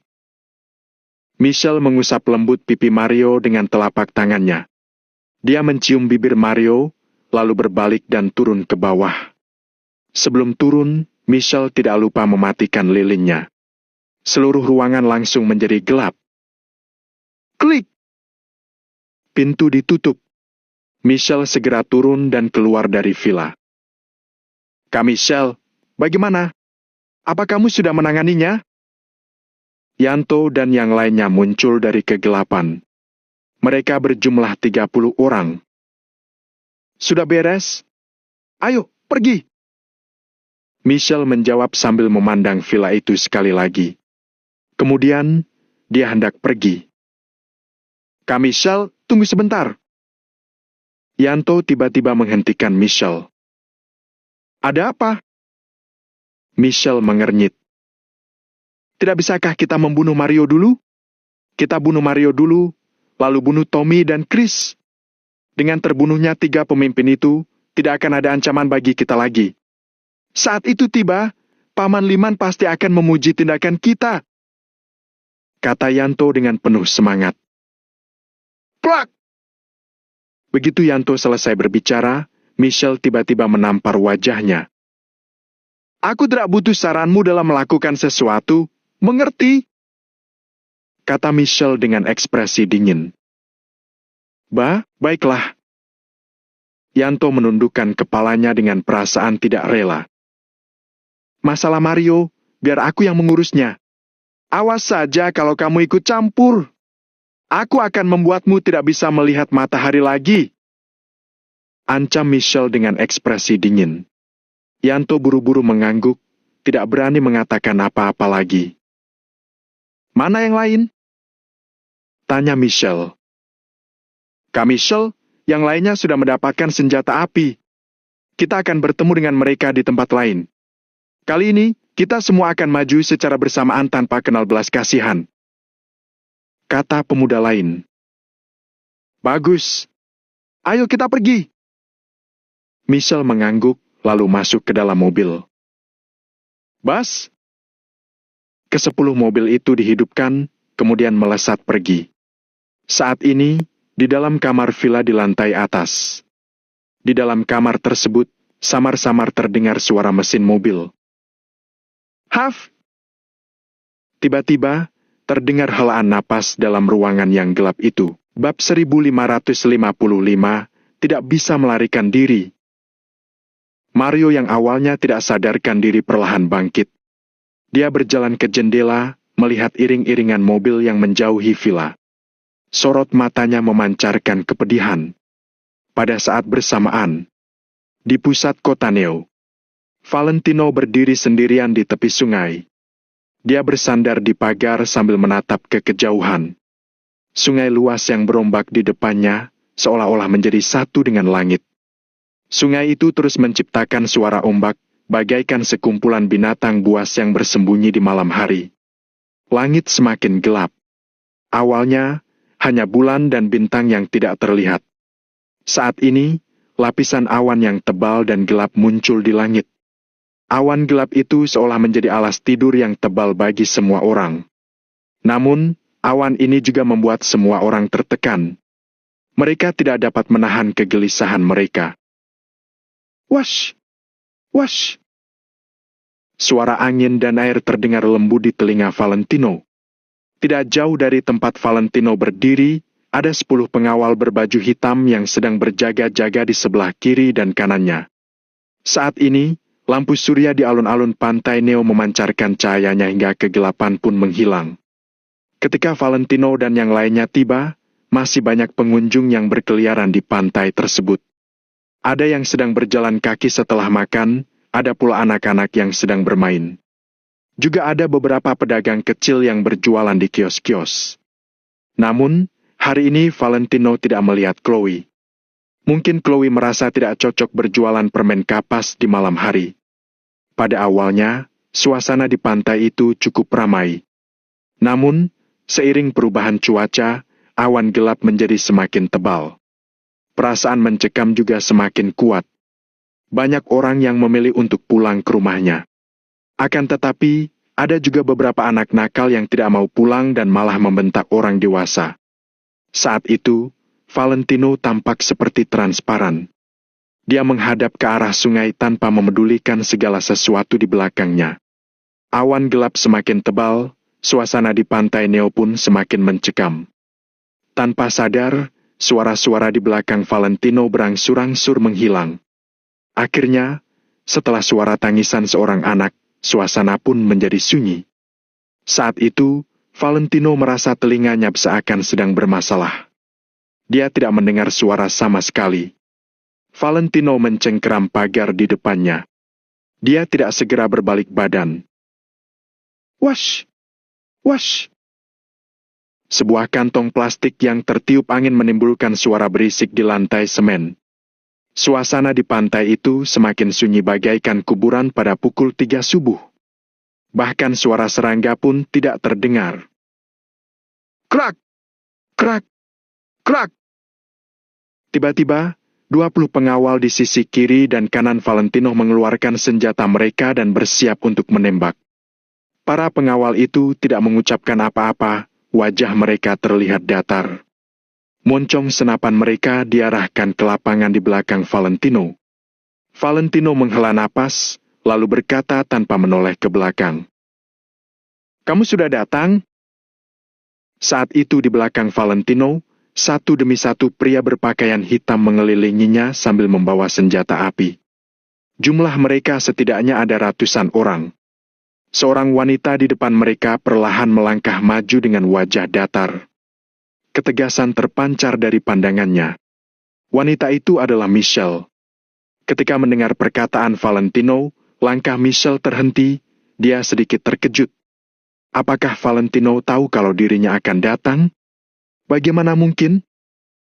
Michelle mengusap lembut pipi Mario dengan telapak tangannya. Dia mencium bibir Mario, lalu berbalik dan turun ke bawah. Sebelum turun, Michelle tidak lupa mematikan lilinnya. Seluruh ruangan langsung menjadi gelap. Klik! Pintu ditutup. Michelle segera turun dan keluar dari villa. Kak Michelle, bagaimana? Apa kamu sudah menanganinya? Yanto dan yang lainnya muncul dari kegelapan. Mereka berjumlah 30 orang. Sudah beres? Ayo, pergi! Michelle menjawab sambil memandang villa itu sekali lagi. Kemudian, dia hendak pergi. Kak Michelle, tunggu sebentar. Yanto tiba-tiba menghentikan Michelle. Ada apa? Michelle mengernyit. Tidak bisakah kita membunuh Mario dulu? Kita bunuh Mario dulu, lalu bunuh Tommy dan Chris. Dengan terbunuhnya 3 pemimpin itu, tidak akan ada ancaman bagi kita lagi. Saat itu tiba, Paman Liman pasti akan memuji tindakan kita. Kata Yanto dengan penuh semangat. Plak! Begitu Yanto selesai berbicara, Michelle tiba-tiba menampar wajahnya. Aku tidak butuh saranmu dalam melakukan sesuatu, mengerti? Kata Michelle dengan ekspresi dingin. Baiklah. Yanto menundukkan kepalanya dengan perasaan tidak rela. Masalah Mario, biar aku yang mengurusnya. Awas saja kalau kamu ikut campur. Aku akan membuatmu tidak bisa melihat matahari lagi. Ancam Michelle dengan ekspresi dingin. Yanto buru-buru mengangguk, tidak berani mengatakan apa-apa lagi. Mana yang lain? Tanya Michelle. Kak Michelle, yang lainnya sudah mendapatkan senjata api. Kita akan bertemu dengan mereka di tempat lain. Kali ini, kita semua akan maju secara bersamaan tanpa kenal belas kasihan. Kata pemuda lain. Bagus. Ayo kita pergi. Michelle mengangguk, lalu masuk ke dalam mobil. Bas. Ke-10 mobil itu dihidupkan, kemudian melesat pergi. Saat ini, di dalam kamar villa di lantai atas. Di dalam kamar tersebut, samar-samar terdengar suara mesin mobil. Haf! Tiba-tiba, terdengar helaan napas dalam ruangan yang gelap itu. Bab 1555, tidak bisa melarikan diri. Mario yang awalnya tidak sadarkan diri perlahan bangkit. Dia berjalan ke jendela, melihat iring-iringan mobil yang menjauhi villa. Sorot matanya memancarkan kepedihan. Pada saat bersamaan, di pusat kota Neo, Valentino berdiri sendirian di tepi sungai. Dia bersandar di pagar sambil menatap ke kejauhan. Sungai luas yang berombak di depannya, seolah-olah menjadi satu dengan langit. Sungai itu terus menciptakan suara ombak, bagaikan sekumpulan binatang buas yang bersembunyi di malam hari. Langit semakin gelap. Awalnya, hanya bulan dan bintang yang tidak terlihat. Saat ini, lapisan awan yang tebal dan gelap muncul di langit. Awan gelap itu seolah menjadi alas tidur yang tebal bagi semua orang. Namun, awan ini juga membuat semua orang tertekan. Mereka tidak dapat menahan kegelisahan mereka. Wash! Wash! Suara angin dan air terdengar lembut di telinga Valentino. Tidak jauh dari tempat Valentino berdiri, ada 10 pengawal berbaju hitam yang sedang berjaga-jaga di sebelah kiri dan kanannya. Saat ini, lampu surya di alun-alun pantai Neo memancarkan cahayanya hingga kegelapan pun menghilang. Ketika Valentino dan yang lainnya tiba, masih banyak pengunjung yang berkeliaran di pantai tersebut. Ada yang sedang berjalan kaki setelah makan, ada pula anak-anak yang sedang bermain. Juga ada beberapa pedagang kecil yang berjualan di kios-kios. Namun, hari ini Valentino tidak melihat Chloe. Mungkin Chloe merasa tidak cocok berjualan permen kapas di malam hari. Pada awalnya, suasana di pantai itu cukup ramai. Namun, seiring perubahan cuaca, awan gelap menjadi semakin tebal. Perasaan mencekam juga semakin kuat. Banyak orang yang memilih untuk pulang ke rumahnya. Akan tetapi, ada juga beberapa anak nakal yang tidak mau pulang dan malah membentak orang dewasa. Saat itu, Valentino tampak seperti transparan. Dia menghadap ke arah sungai tanpa memedulikan segala sesuatu di belakangnya. Awan gelap semakin tebal, suasana di pantai Neo pun semakin mencekam. Tanpa sadar, suara-suara di belakang Valentino berangsur-angsur menghilang. Akhirnya, setelah suara tangisan seorang anak, suasana pun menjadi sunyi. Saat itu, Valentino merasa telinganya seakan sedang bermasalah. Dia tidak mendengar suara sama sekali. Valentino mencengkeram pagar di depannya. Dia tidak segera berbalik badan. Wash! Wash! Sebuah kantong plastik yang tertiup angin menimbulkan suara berisik di lantai semen. Suasana di pantai itu semakin sunyi bagaikan kuburan pada pukul 3 subuh. Bahkan suara serangga pun tidak terdengar. Krak! Krak! Krak! Tiba-tiba, 20 pengawal di sisi kiri dan kanan Valentino mengeluarkan senjata mereka dan bersiap untuk menembak. Para pengawal itu tidak mengucapkan apa-apa, wajah mereka terlihat datar. Moncong senapan mereka diarahkan ke lapangan di belakang Valentino. Valentino menghela napas, lalu berkata tanpa menoleh ke belakang. "Kamu sudah datang?" Saat itu di belakang Valentino, satu demi satu pria berpakaian hitam mengelilinginya sambil membawa senjata api. Jumlah mereka setidaknya ada ratusan orang. Seorang wanita di depan mereka perlahan melangkah maju dengan wajah datar. Ketegasan terpancar dari pandangannya. Wanita itu adalah Michelle. Ketika mendengar perkataan Valentino, langkah Michelle terhenti, dia sedikit terkejut. Apakah Valentino tahu kalau dirinya akan datang? Bagaimana mungkin?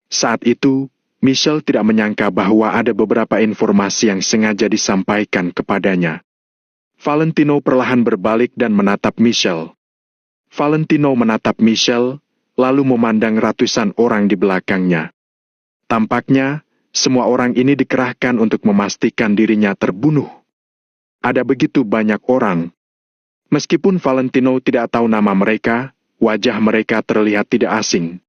Saat itu, Michelle tidak menyangka bahwa ada beberapa informasi yang sengaja disampaikan kepadanya. Valentino perlahan berbalik dan menatap Michelle. Valentino menatap Michelle, lalu memandang ratusan orang di belakangnya. Tampaknya, semua orang ini dikerahkan untuk memastikan dirinya terbunuh. Ada begitu banyak orang. Meskipun Valentino tidak tahu nama mereka, wajah mereka terlihat tidak asing.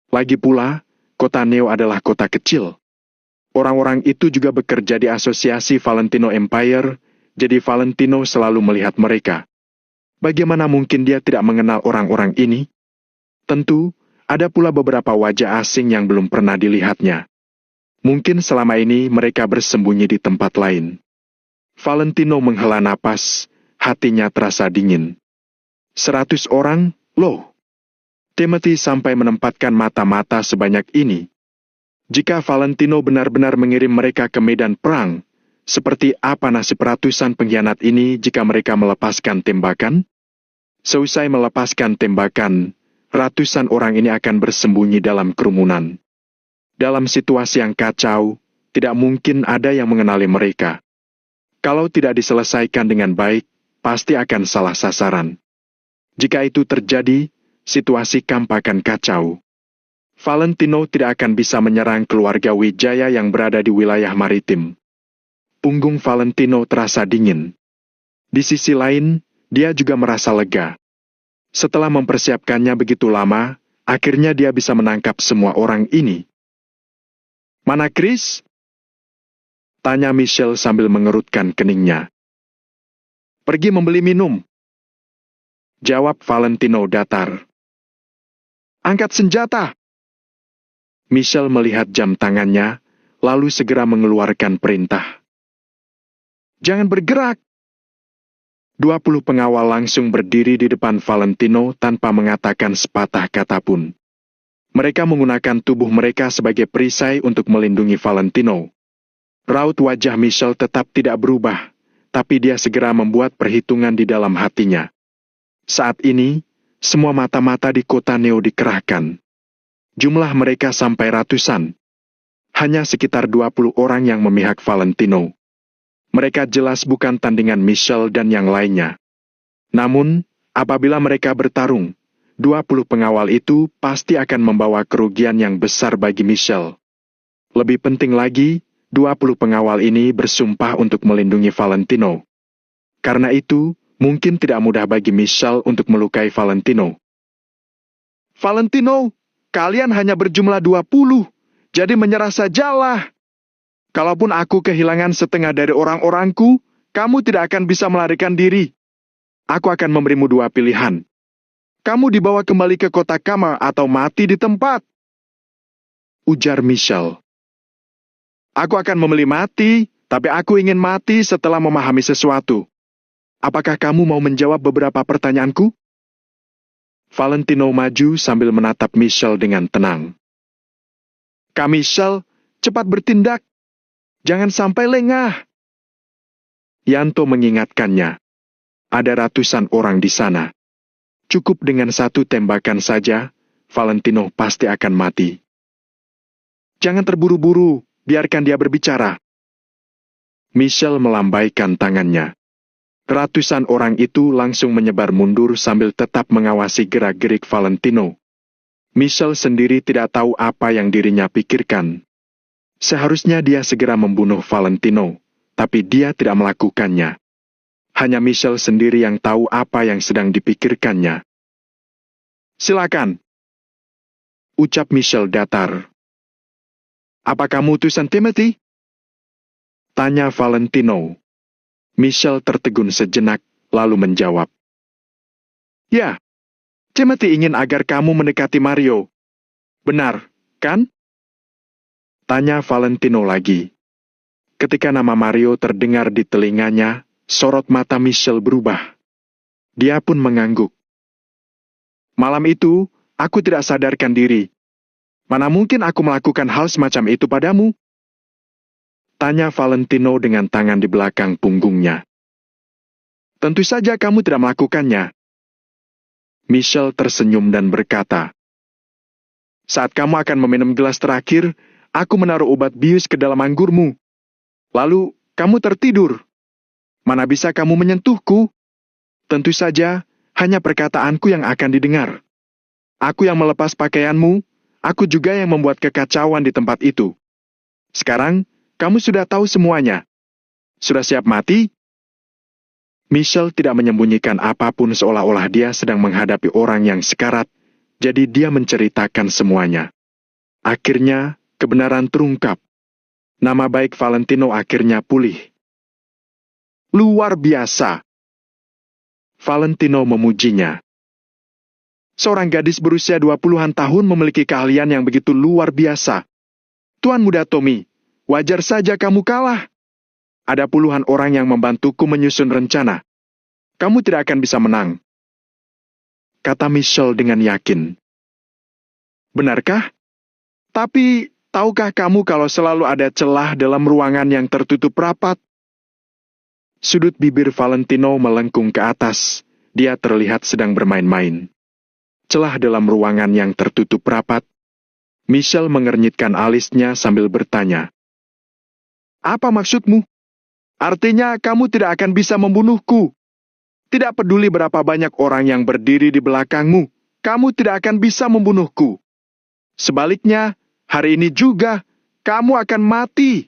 Lagi pula, kota Neo adalah kota kecil. Orang-orang itu juga bekerja di asosiasi Valentino Empire, jadi Valentino selalu melihat mereka. Bagaimana mungkin dia tidak mengenal orang-orang ini? Tentu, ada pula beberapa wajah asing yang belum pernah dilihatnya. Mungkin selama ini mereka bersembunyi di tempat lain. Valentino menghela napas, hatinya terasa dingin. 100 orang, loh. Timothy sampai menempatkan mata-mata sebanyak ini. Jika Valentino benar-benar mengirim mereka ke medan perang, seperti apa nasib ratusan pengkhianat ini jika mereka melepaskan tembakan? Seusai melepaskan tembakan, ratusan orang ini akan bersembunyi dalam kerumunan. Dalam situasi yang kacau, tidak mungkin ada yang mengenali mereka. Kalau tidak diselesaikan dengan baik, pasti akan salah sasaran. Jika itu terjadi, situasi kamp akan kacau. Valentino tidak akan bisa menyerang keluarga Wijaya yang berada di wilayah maritim. Punggung Valentino terasa dingin. Di sisi lain, dia juga merasa lega. Setelah mempersiapkannya begitu lama, akhirnya dia bisa menangkap semua orang ini. "Mana Chris?" tanya Michelle sambil mengerutkan keningnya. "Pergi membeli minum," jawab Valentino datar. "Angkat senjata!" Michelle melihat jam tangannya, lalu segera mengeluarkan perintah. "Jangan bergerak!" 20 pengawal langsung berdiri di depan Valentino tanpa mengatakan sepatah kata pun. Mereka menggunakan tubuh mereka sebagai perisai untuk melindungi Valentino. Raut wajah Michelle tetap tidak berubah, tapi dia segera membuat perhitungan di dalam hatinya. Saat ini, semua mata-mata di kota Neo dikerahkan. Jumlah mereka sampai ratusan. hanya sekitar 20 orang yang memihak Valentino. Mereka jelas bukan tandingan Michelle dan yang lainnya. Namun, apabila mereka bertarung, 20 pengawal itu pasti akan membawa kerugian yang besar bagi Michelle. Lebih penting lagi, 20 pengawal ini bersumpah untuk melindungi Valentino. Karena itu, mungkin tidak mudah bagi Michelle untuk melukai Valentino. Valentino, kalian hanya berjumlah 20, jadi menyerah sajalah. Kalaupun aku kehilangan setengah dari orang-orangku, kamu tidak akan bisa melarikan diri. Aku akan memberimu 2 pilihan. Kamu dibawa kembali ke kota Kama atau mati di tempat. Ujar Michelle. Aku akan memilih mati, tapi aku ingin mati setelah memahami sesuatu. Apakah kamu mau menjawab beberapa pertanyaanku? Valentino maju sambil menatap Michelle dengan tenang. Kak Michelle, cepat bertindak. Jangan sampai lengah. Yanto mengingatkannya. Ada ratusan orang di sana. Cukup dengan 1 tembakan saja, Valentino pasti akan mati. Jangan terburu-buru, biarkan dia berbicara. Michelle melambaikan tangannya. Ratusan orang itu langsung menyebar mundur sambil tetap mengawasi gerak-gerik Valentino. Michelle sendiri tidak tahu apa yang dirinya pikirkan. Seharusnya dia segera membunuh Valentino, tapi dia tidak melakukannya. Hanya Michelle sendiri yang tahu apa yang sedang dipikirkannya. Silakan. Ucap Michelle datar. Apa kamu utusan Timothy? Tanya Valentino. Michelle tertegun sejenak, lalu menjawab. Ya, Timothy ingin agar kamu mendekati Mario. Benar, kan? Tanya Valentino lagi. Ketika nama Mario terdengar di telinganya, sorot mata Michelle berubah. Dia pun mengangguk. Malam itu, aku tidak sadarkan diri. Mana mungkin aku melakukan hal semacam itu padamu? Tanya Valentino dengan tangan di belakang punggungnya. Tentu saja kamu tidak melakukannya. Michelle tersenyum dan berkata, saat kamu akan meminum gelas terakhir, aku menaruh obat bius ke dalam anggurmu. Lalu, kamu tertidur. Mana bisa kamu menyentuhku? Tentu saja, hanya perkataanku yang akan didengar. Aku yang melepas pakaianmu, aku juga yang membuat kekacauan di tempat itu. Sekarang, kamu sudah tahu semuanya. Sudah siap mati? Michelle tidak menyembunyikan apapun seolah-olah dia sedang menghadapi orang yang sekarat, jadi dia menceritakan semuanya. Akhirnya, kebenaran terungkap. Nama baik Valentino akhirnya pulih. Luar biasa. Valentino memujinya. Seorang gadis berusia 20-an tahun memiliki keahlian yang begitu luar biasa. Tuan muda Tommy, wajar saja kamu kalah. Ada puluhan orang yang membantuku menyusun rencana. Kamu tidak akan bisa menang. Kata Michelle dengan yakin. Benarkah? Tapi, tahukah kamu kalau selalu ada celah dalam ruangan yang tertutup rapat? Sudut bibir Valentino melengkung ke atas. Dia terlihat sedang bermain-main. Celah dalam ruangan yang tertutup rapat. Michelle mengernyitkan alisnya sambil bertanya. Apa maksudmu? Artinya kamu tidak akan bisa membunuhku. Tidak peduli berapa banyak orang yang berdiri di belakangmu, kamu tidak akan bisa membunuhku. Sebaliknya, hari ini juga, kamu akan mati.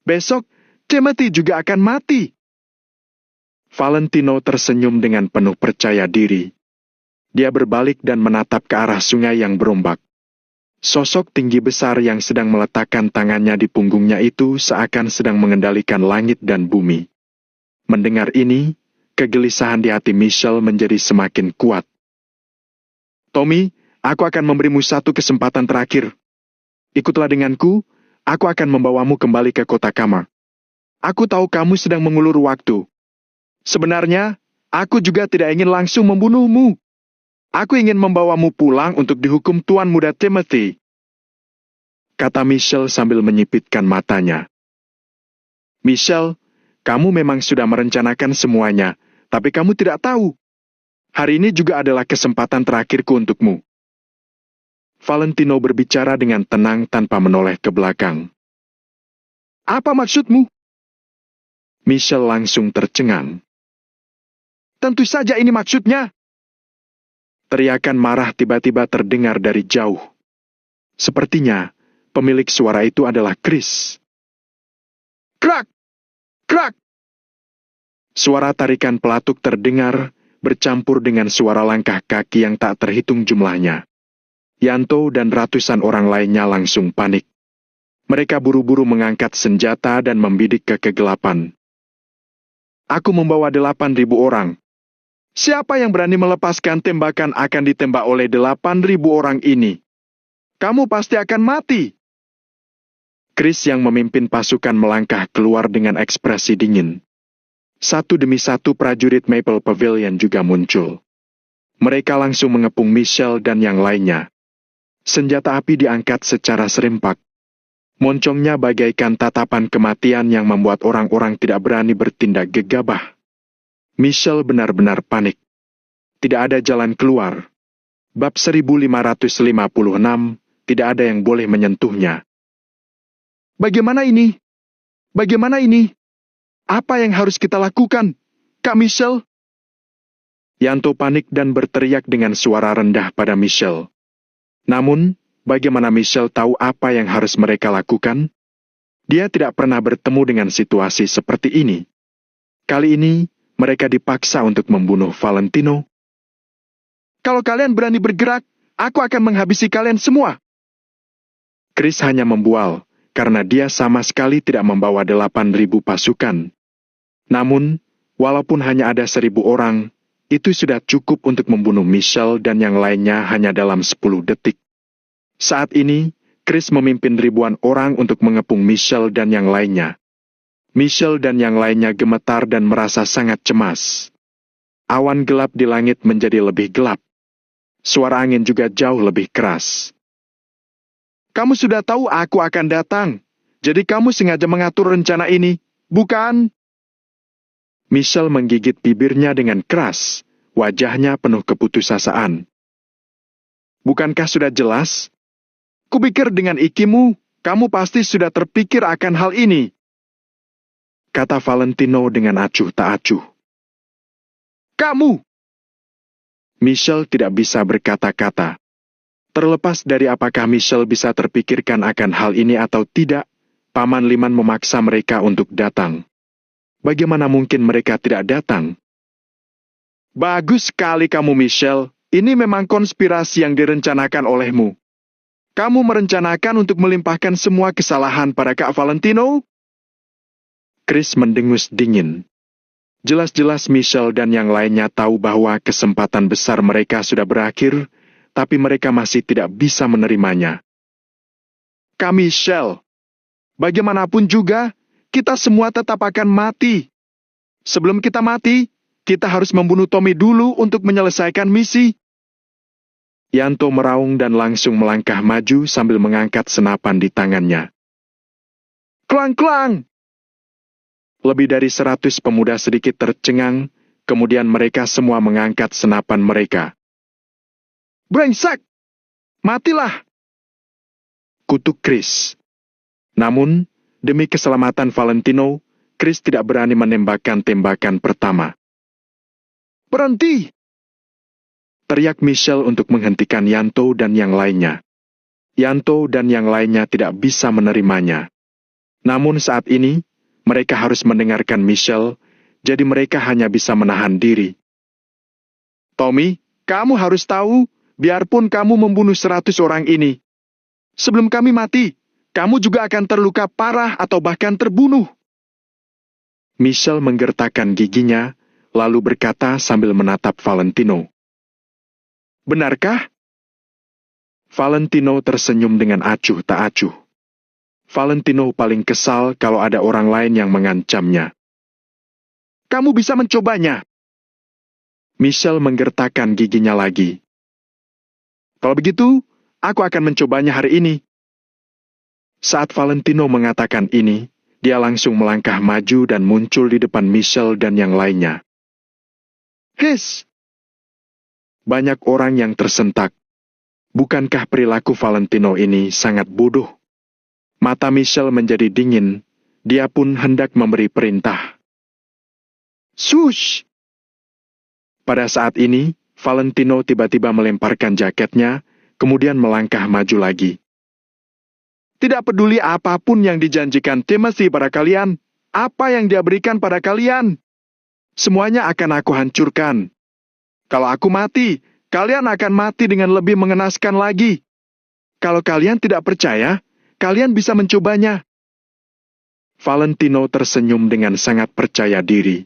Besok, Timothy juga akan mati. Valentino tersenyum dengan penuh percaya diri. Dia berbalik dan menatap ke arah sungai yang berombak. Sosok tinggi besar yang sedang meletakkan tangannya di punggungnya itu seakan sedang mengendalikan langit dan bumi. Mendengar ini, kegelisahan di hati Michelle menjadi semakin kuat. Tommy, aku akan memberimu 1 kesempatan terakhir. Ikutlah denganku, aku akan membawamu kembali ke kota Kama. Aku tahu kamu sedang mengulur waktu. Sebenarnya, aku juga tidak ingin langsung membunuhmu. Aku ingin membawamu pulang untuk dihukum Tuan Muda Timothy. Kata Michelle sambil menyipitkan matanya. Michelle, kamu memang sudah merencanakan semuanya, tapi kamu tidak tahu. Hari ini juga adalah kesempatan terakhirku untukmu. Valentino berbicara dengan tenang tanpa menoleh ke belakang. Apa maksudmu? Michelle langsung tercengang. Tentu saja ini maksudnya. Teriakan marah tiba-tiba terdengar dari jauh. Sepertinya, pemilik suara itu adalah Chris. Krak! Krak! Suara tarikan pelatuk terdengar, bercampur dengan suara langkah kaki yang tak terhitung jumlahnya. Yanto dan ratusan orang lainnya langsung panik. Mereka buru-buru mengangkat senjata dan membidik ke kegelapan. Aku membawa 8.000 orang. Siapa yang berani melepaskan tembakan akan ditembak oleh 8.000 orang ini. Kamu pasti akan mati. Chris yang memimpin pasukan melangkah keluar dengan ekspresi dingin. Satu demi satu prajurit Maple Pavilion juga muncul. Mereka langsung mengepung Michelle dan yang lainnya. Senjata api diangkat secara serempak. Moncongnya bagaikan tatapan kematian yang membuat orang-orang tidak berani bertindak gegabah. Michelle benar-benar panik. Tidak ada jalan keluar. Bab 1556, tidak ada yang boleh menyentuhnya. Bagaimana ini? Bagaimana ini? Apa yang harus kita lakukan, Kak Michelle? Yanto panik dan berteriak dengan suara rendah pada Michelle. Namun, bagaimana Michelle tahu apa yang harus mereka lakukan? Dia tidak pernah bertemu dengan situasi seperti ini. Kali ini, mereka dipaksa untuk membunuh Valentino. Kalau kalian berani bergerak, aku akan menghabisi kalian semua. Chris hanya membual, karena dia sama sekali tidak membawa 8.000 pasukan. Namun, walaupun hanya ada 1.000 orang, itu sudah cukup untuk membunuh Michelle dan yang lainnya hanya dalam 10 detik. Saat ini, Chris memimpin ribuan orang untuk mengepung Michelle dan yang lainnya. Michelle dan yang lainnya gemetar dan merasa sangat cemas. Awan gelap di langit menjadi lebih gelap. Suara angin juga jauh lebih keras. Kamu sudah tahu aku akan datang, jadi kamu sengaja mengatur rencana ini, bukan? Michelle menggigit bibirnya dengan keras, wajahnya penuh keputusasaan. Bukankah sudah jelas? Kupikir dengan ikimu, kamu pasti sudah terpikir akan hal ini. Kata Valentino dengan acuh tak acuh. Kamu! Michelle tidak bisa berkata-kata. Terlepas dari apakah Michelle bisa terpikirkan akan hal ini atau tidak, Paman Liman memaksa mereka untuk datang. Bagaimana mungkin mereka tidak datang? Bagus sekali kamu, Michelle. Ini memang konspirasi yang direncanakan olehmu. Kamu merencanakan untuk melimpahkan semua kesalahan pada Kak Valentino? Chris mendengus dingin. Jelas-jelas Michelle dan yang lainnya tahu bahwa kesempatan besar mereka sudah berakhir, tapi mereka masih tidak bisa menerimanya. Kak Michelle, bagaimanapun juga, kita semua tetap akan mati. Sebelum kita mati, kita harus membunuh Tommy dulu untuk menyelesaikan misi. Yanto meraung dan langsung melangkah maju sambil mengangkat senapan di tangannya. Klang-klang! Lebih dari 100 pemuda sedikit tercengang, kemudian mereka semua mengangkat senapan mereka. Brengsek! Matilah! Kutuk Chris. Namun, demi keselamatan Valentino, Chris tidak berani menembakkan tembakan pertama. Berhenti! Teriak Michelle untuk menghentikan Yanto dan yang lainnya. Yanto dan yang lainnya tidak bisa menerimanya. Namun saat ini, mereka harus mendengarkan Michelle, jadi mereka hanya bisa menahan diri. Tommy, kamu harus tahu, biarpun kamu membunuh 100 orang ini. Sebelum kami mati, kamu juga akan terluka parah atau bahkan terbunuh. Michelle menggertakkan giginya, lalu berkata sambil menatap Valentino. Benarkah? Valentino tersenyum dengan acuh tak acuh. Valentino paling kesal kalau ada orang lain yang mengancamnya. Kamu bisa mencobanya. Michelle menggertakkan giginya lagi. Kalau begitu, aku akan mencobanya hari ini. Saat Valentino mengatakan ini, dia langsung melangkah maju dan muncul di depan Michelle dan yang lainnya. Hiss! Banyak orang yang tersentak. Bukankah perilaku Valentino ini sangat bodoh? Mata Michelle menjadi dingin, dia pun hendak memberi perintah. Shush! Pada saat ini, Valentino tiba-tiba melemparkan jaketnya, kemudian melangkah maju lagi. Tidak peduli apapun yang dijanjikan Timothy pada kalian, apa yang dia berikan pada kalian, semuanya akan aku hancurkan. Kalau aku mati, kalian akan mati dengan lebih mengenaskan lagi. Kalau kalian tidak percaya, kalian bisa mencobanya. Valentino tersenyum dengan sangat percaya diri.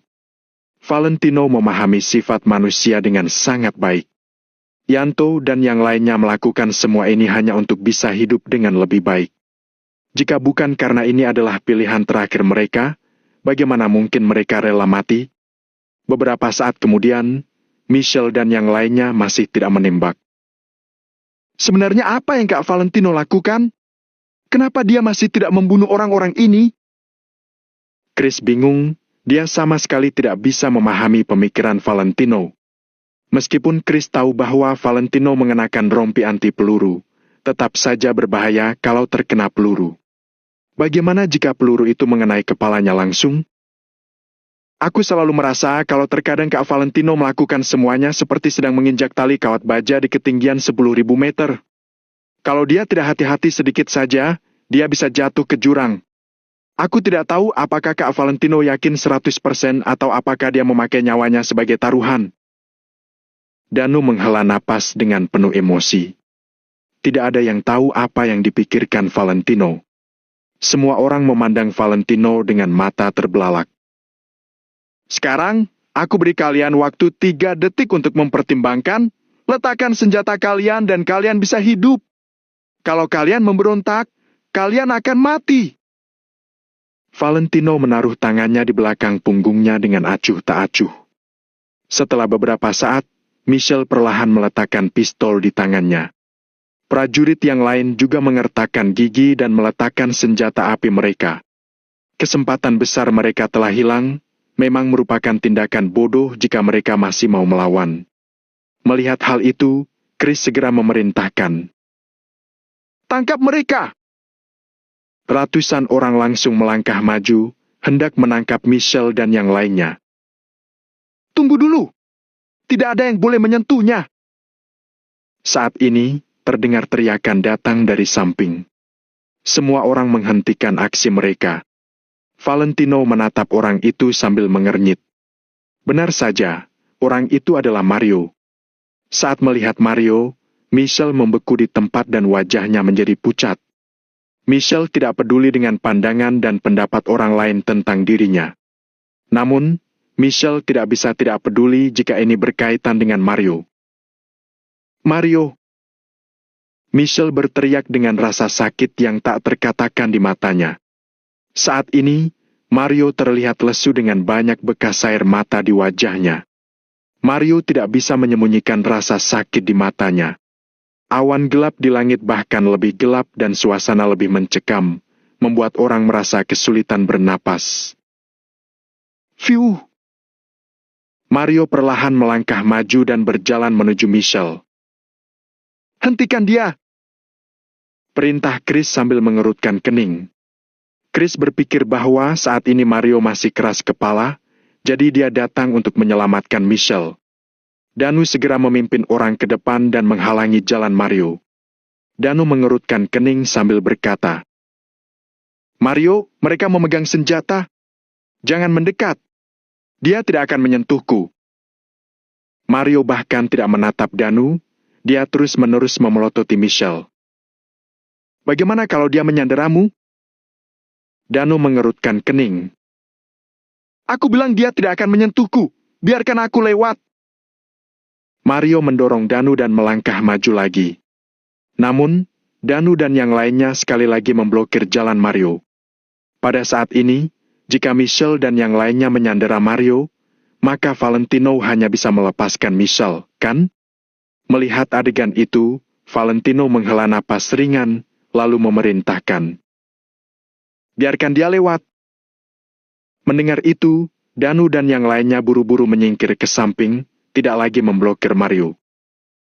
Valentino memahami sifat manusia dengan sangat baik. Yanto dan yang lainnya melakukan semua ini hanya untuk bisa hidup dengan lebih baik. Jika bukan karena ini adalah pilihan terakhir mereka, bagaimana mungkin mereka rela mati? Beberapa saat kemudian, Michelle dan yang lainnya masih tidak menembak. Sebenarnya apa yang Kak Valentino lakukan? Kenapa dia masih tidak membunuh orang-orang ini? Chris bingung, dia sama sekali tidak bisa memahami pemikiran Valentino. Meskipun Chris tahu bahwa Valentino mengenakan rompi anti peluru, tetap saja berbahaya kalau terkena peluru. Bagaimana jika peluru itu mengenai kepalanya langsung? Aku selalu merasa kalau terkadang Kak Valentino melakukan semuanya seperti sedang menginjak tali kawat baja di ketinggian 10.000 meter. Kalau dia tidak hati-hati sedikit saja, dia bisa jatuh ke jurang. Aku tidak tahu apakah Kak Valentino yakin 100% atau apakah dia memakai nyawanya sebagai taruhan. Danu menghela napas dengan penuh emosi. Tidak ada yang tahu apa yang dipikirkan Valentino. Semua orang memandang Valentino dengan mata terbelalak. Sekarang, aku beri kalian waktu 3 detik untuk mempertimbangkan, letakkan senjata kalian dan kalian bisa hidup. Kalau kalian memberontak, kalian akan mati. Valentino menaruh tangannya di belakang punggungnya dengan acuh tak acuh. Setelah beberapa saat, Michelle perlahan meletakkan pistol di tangannya. Prajurit yang lain juga mengertakkan gigi dan meletakkan senjata api mereka. Kesempatan besar mereka telah hilang, memang merupakan tindakan bodoh jika mereka masih mau melawan. Melihat hal itu, Chris segera memerintahkan. Tangkap mereka! Ratusan orang langsung melangkah maju, hendak menangkap Michelle dan yang lainnya. Tunggu dulu! Tidak ada yang boleh menyentuhnya! Saat ini, terdengar teriakan datang dari samping. Semua orang menghentikan aksi mereka. Valentino menatap orang itu sambil mengernyit. Benar saja, orang itu adalah Mario. Saat melihat Mario, Michelle membeku di tempat dan wajahnya menjadi pucat. Michelle tidak peduli dengan pandangan dan pendapat orang lain tentang dirinya. Namun, Michelle tidak bisa tidak peduli jika ini berkaitan dengan Mario. Mario! Michelle berteriak dengan rasa sakit yang tak terkatakan di matanya. Saat ini, Mario terlihat lesu dengan banyak bekas air mata di wajahnya. Mario tidak bisa menyembunyikan rasa sakit di matanya. Awan gelap di langit bahkan lebih gelap dan suasana lebih mencekam, membuat orang merasa kesulitan bernapas. Fiu! Mario perlahan melangkah maju dan berjalan menuju Michelle. Hentikan dia! Perintah Chris sambil mengerutkan kening. Chris berpikir bahwa saat ini Mario masih keras kepala, jadi dia datang untuk menyelamatkan Michelle. Danu segera memimpin orang ke depan dan menghalangi jalan Mario. Danu mengerutkan kening sambil berkata, Mario, mereka memegang senjata. Jangan mendekat. Dia tidak akan menyentuhku. Mario bahkan tidak menatap Danu, dia terus-menerus memelototi Michelle. Bagaimana kalau dia menyanderamu? Danu mengerutkan kening. Aku bilang dia tidak akan menyentuhku. Biarkan aku lewat. Mario mendorong Danu dan melangkah maju lagi. Namun, Danu dan yang lainnya sekali lagi memblokir jalan Mario. Pada saat ini, jika Michelle dan yang lainnya menyandera Mario, maka Valentino hanya bisa melepaskan Michelle, kan? Melihat adegan itu, Valentino menghela napas ringan, lalu memerintahkan. Biarkan dia lewat. Mendengar itu, Danu dan yang lainnya buru-buru menyingkir ke samping, tidak lagi memblokir Mario.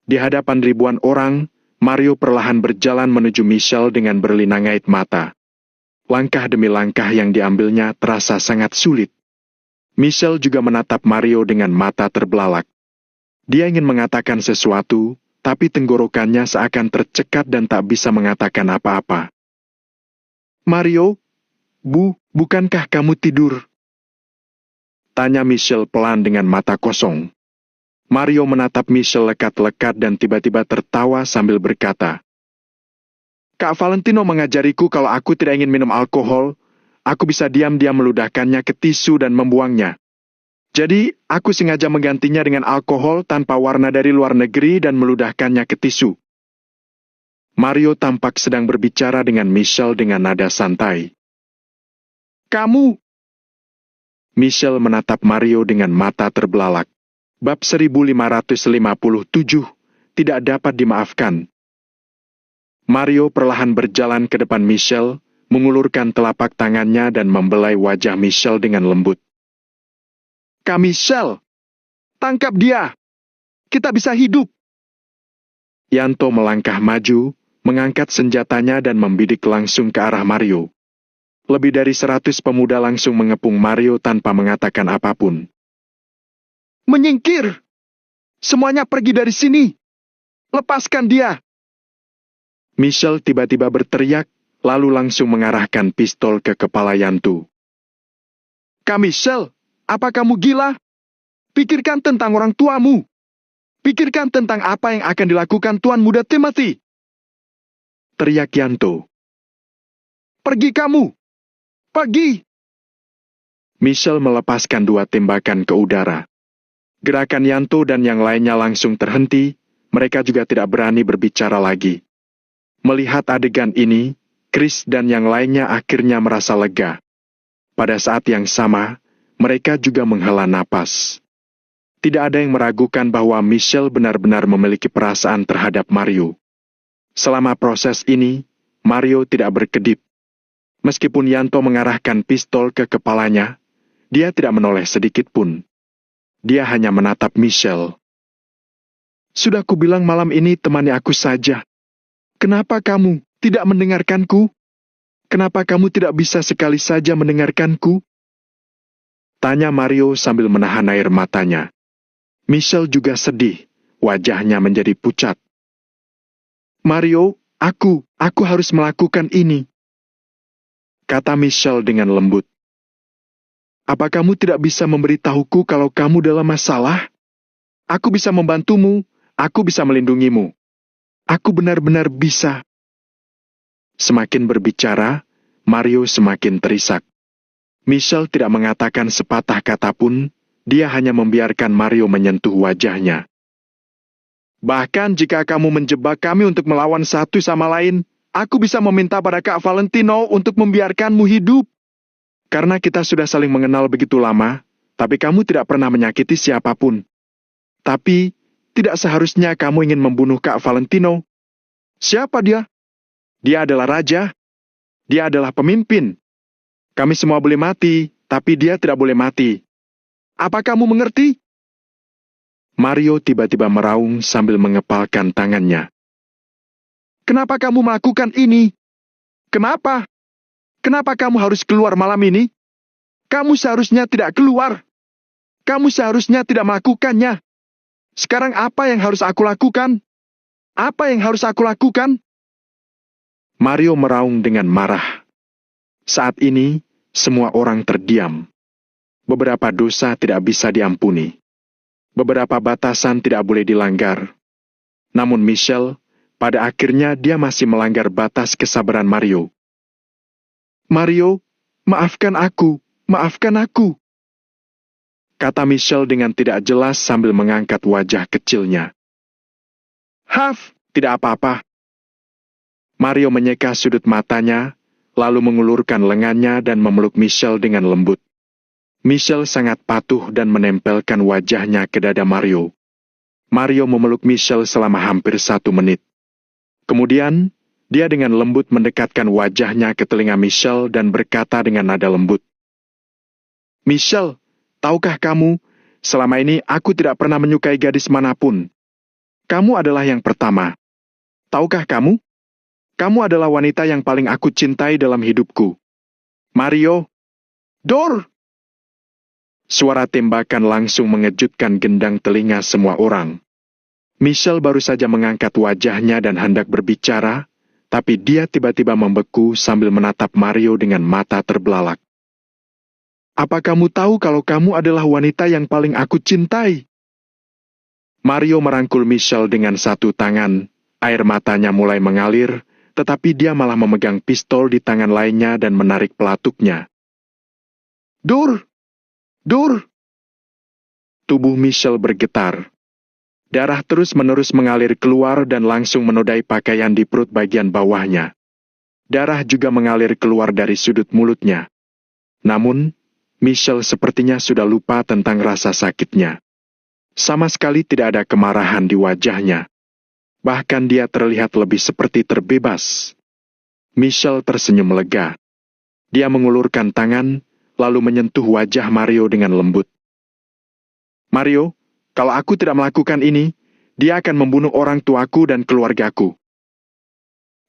Di hadapan ribuan orang, Mario perlahan berjalan menuju Michelle dengan berlinang-ngait mata. Langkah demi langkah yang diambilnya terasa sangat sulit. Michelle juga menatap Mario dengan mata terbelalak. Dia ingin mengatakan sesuatu, tapi tenggorokannya seakan tercekat dan tak bisa mengatakan apa-apa. Mario, bukankah kamu tidur? Tanya Michelle pelan dengan mata kosong. Mario menatap Michelle lekat-lekat dan tiba-tiba tertawa sambil berkata, Kak Valentino mengajariku kalau aku tidak ingin minum alkohol, aku bisa diam-diam meludahkannya ke tisu dan membuangnya. Jadi, aku sengaja menggantinya dengan alkohol tanpa warna dari luar negeri dan meludahkannya ke tisu. Mario tampak sedang berbicara dengan Michelle dengan nada santai. Kamu! Michelle menatap Mario dengan mata terbelalak. Bab 1557 tidak dapat dimaafkan. Mario perlahan berjalan ke depan Michelle, mengulurkan telapak tangannya dan membelai wajah Michelle dengan lembut. Kak Michelle, tangkap dia! Kita bisa hidup! Yanto melangkah maju, mengangkat senjatanya dan membidik langsung ke arah Mario. Lebih dari 100 pemuda langsung mengepung Mario tanpa mengatakan apapun. Menyingkir! Semuanya pergi dari sini! Lepaskan dia! Michelle tiba-tiba berteriak, lalu langsung mengarahkan pistol ke kepala Yanto. Kak Michelle! Apa kamu gila? Pikirkan tentang orang tuamu. Pikirkan tentang apa yang akan dilakukan Tuan Muda Timothy. Teriak Yanto. Pergi kamu! Pergi! Michelle melepaskan 2 tembakan ke udara. Gerakan Yanto dan yang lainnya langsung terhenti, mereka juga tidak berani berbicara lagi. Melihat adegan ini, Chris dan yang lainnya akhirnya merasa lega. Pada saat yang sama, mereka juga menghela napas. Tidak ada yang meragukan bahwa Michelle benar-benar memiliki perasaan terhadap Mario. Selama proses ini, Mario tidak berkedip. Meskipun Yanto mengarahkan pistol ke kepalanya, dia tidak menoleh sedikit pun. Dia hanya menatap Michelle. Sudah kubilang malam ini temani aku saja. Kenapa kamu tidak mendengarkanku? Kenapa kamu tidak bisa sekali saja mendengarkanku? Tanya Mario sambil menahan air matanya. Michelle juga sedih, wajahnya menjadi pucat. Mario, aku harus melakukan ini. Kata Michelle dengan lembut. Apa kamu tidak bisa memberitahuku kalau kamu dalam masalah? Aku bisa membantumu, aku bisa melindungimu. Aku benar-benar bisa. Semakin berbicara, Mario semakin terisak. Michelle tidak mengatakan sepatah kata pun, dia hanya membiarkan Mario menyentuh wajahnya. Bahkan jika kamu menjebak kami untuk melawan satu sama lain, aku bisa meminta pada Kak Valentino untuk membiarkanmu hidup. Karena kita sudah saling mengenal begitu lama, tapi kamu tidak pernah menyakiti siapapun. Tapi, tidak seharusnya kamu ingin membunuh Kak Valentino. Siapa dia? Dia adalah raja. Dia adalah pemimpin. Kami semua boleh mati, tapi dia tidak boleh mati. Apa kamu mengerti? Mario tiba-tiba meraung sambil mengepalkan tangannya. Kenapa kamu melakukan ini? Kenapa? Kenapa kamu harus keluar malam ini? Kamu seharusnya tidak keluar. Kamu seharusnya tidak melakukannya. Sekarang apa yang harus aku lakukan? Apa yang harus aku lakukan? Mario meraung dengan marah. Saat ini, semua orang terdiam. Beberapa dosa tidak bisa diampuni. Beberapa batasan tidak boleh dilanggar. Namun Michelle, pada akhirnya dia masih melanggar batas kesabaran Mario. Mario, maafkan aku, maafkan aku. Kata Michelle dengan tidak jelas sambil mengangkat wajah kecilnya. Haf, tidak apa-apa. Mario menyeka sudut matanya, lalu mengulurkan lengannya dan memeluk Michelle dengan lembut. Michelle sangat patuh dan menempelkan wajahnya ke dada Mario. Mario memeluk Michelle selama hampir 1 menit. Kemudian, dia dengan lembut mendekatkan wajahnya ke telinga Michelle dan berkata dengan nada lembut. Michelle, tahukah kamu, selama ini aku tidak pernah menyukai gadis manapun. Kamu adalah yang pertama. Tahukah kamu? Kamu adalah wanita yang paling aku cintai dalam hidupku. Mario! Dor! Suara tembakan langsung mengejutkan gendang telinga semua orang. Michelle baru saja mengangkat wajahnya dan hendak berbicara, tapi dia tiba-tiba membeku sambil menatap Mario dengan mata terbelalak. Apa kamu tahu kalau kamu adalah wanita yang paling aku cintai? Mario merangkul Michelle dengan satu tangan, air matanya mulai mengalir, tetapi dia malah memegang pistol di tangan lainnya dan menarik pelatuknya. Dur! Dur! Tubuh Michelle bergetar. Darah terus-menerus mengalir keluar dan langsung menodai pakaian di perut bagian bawahnya. Darah juga mengalir keluar dari sudut mulutnya. Namun, Michelle sepertinya sudah lupa tentang rasa sakitnya. Sama sekali tidak ada kemarahan di wajahnya. Bahkan dia terlihat lebih seperti terbebas. Michelle tersenyum lega. Dia mengulurkan tangan, lalu menyentuh wajah Mario dengan lembut. Mario, kalau aku tidak melakukan ini, dia akan membunuh orang tuaku dan keluargaku.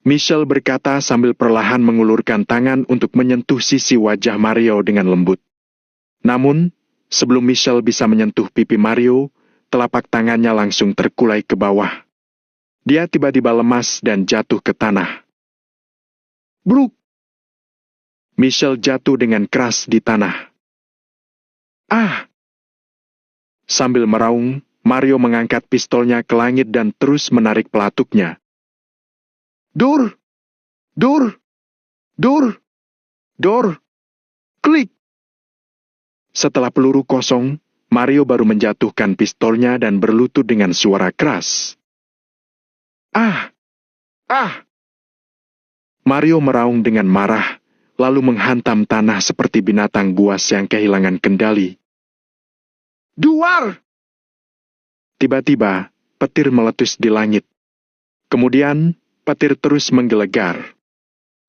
Michelle berkata sambil perlahan mengulurkan tangan untuk menyentuh sisi wajah Mario dengan lembut. Namun, sebelum Michelle bisa menyentuh pipi Mario, telapak tangannya langsung terkulai ke bawah. Dia tiba-tiba lemas dan jatuh ke tanah. Bruk! Michelle jatuh dengan keras di tanah. Ah! Sambil meraung, Mario mengangkat pistolnya ke langit dan terus menarik pelatuknya. Dur! Dur! Dur! Dor! Klik! Setelah peluru kosong, Mario baru menjatuhkan pistolnya dan berlutut dengan suara keras. Ah! Ah! Mario meraung dengan marah, lalu menghantam tanah seperti binatang buas yang kehilangan kendali. Duar! Tiba-tiba, petir meletus di langit. Kemudian, petir terus menggelegar.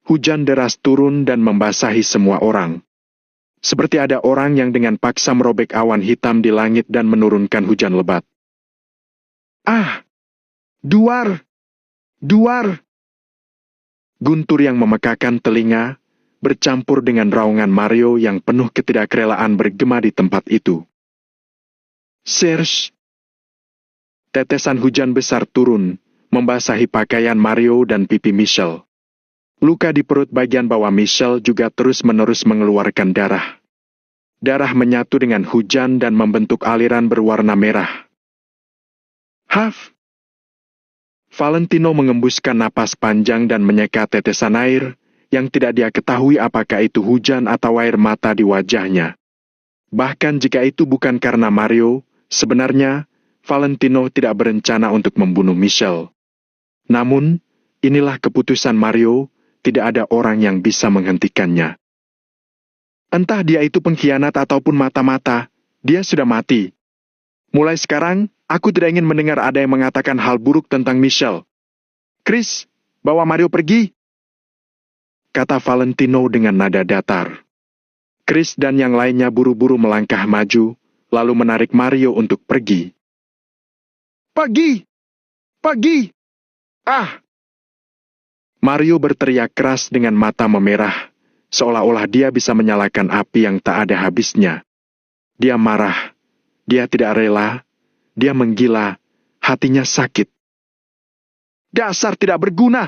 Hujan deras turun dan membasahi semua orang. Seperti ada orang yang dengan paksa merobek awan hitam di langit dan menurunkan hujan lebat. Ah! Duar! Duar! Guntur yang memekakan telinga, bercampur dengan raungan Mario yang penuh ketidakrelaan bergema di tempat itu. Serge! Tetesan hujan besar turun, membasahi pakaian Mario dan pipi Michelle. Luka di perut bagian bawah Michelle juga terus-menerus mengeluarkan darah. Darah menyatu dengan hujan dan membentuk aliran berwarna merah. Haf! Valentino mengembuskan napas panjang dan menyeka tetesan air, yang tidak dia ketahui apakah itu hujan atau air mata di wajahnya. Bahkan jika itu bukan karena Mario, sebenarnya Valentino tidak berencana untuk membunuh Michelle. Namun, inilah keputusan Mario, tidak ada orang yang bisa menghentikannya. Entah dia itu pengkhianat ataupun mata-mata, dia sudah mati. Mulai sekarang, aku tidak ingin mendengar ada yang mengatakan hal buruk tentang Michelle. Chris, bawa Mario pergi, kata Valentino dengan nada datar. Chris dan yang lainnya buru-buru melangkah maju, lalu menarik Mario untuk pergi. Pergi! Pergi! Ah! Mario berteriak keras dengan mata memerah, seolah-olah dia bisa menyalakan api yang tak ada habisnya. Dia marah, dia tidak rela, dia menggila, hatinya sakit. Dasar tidak berguna!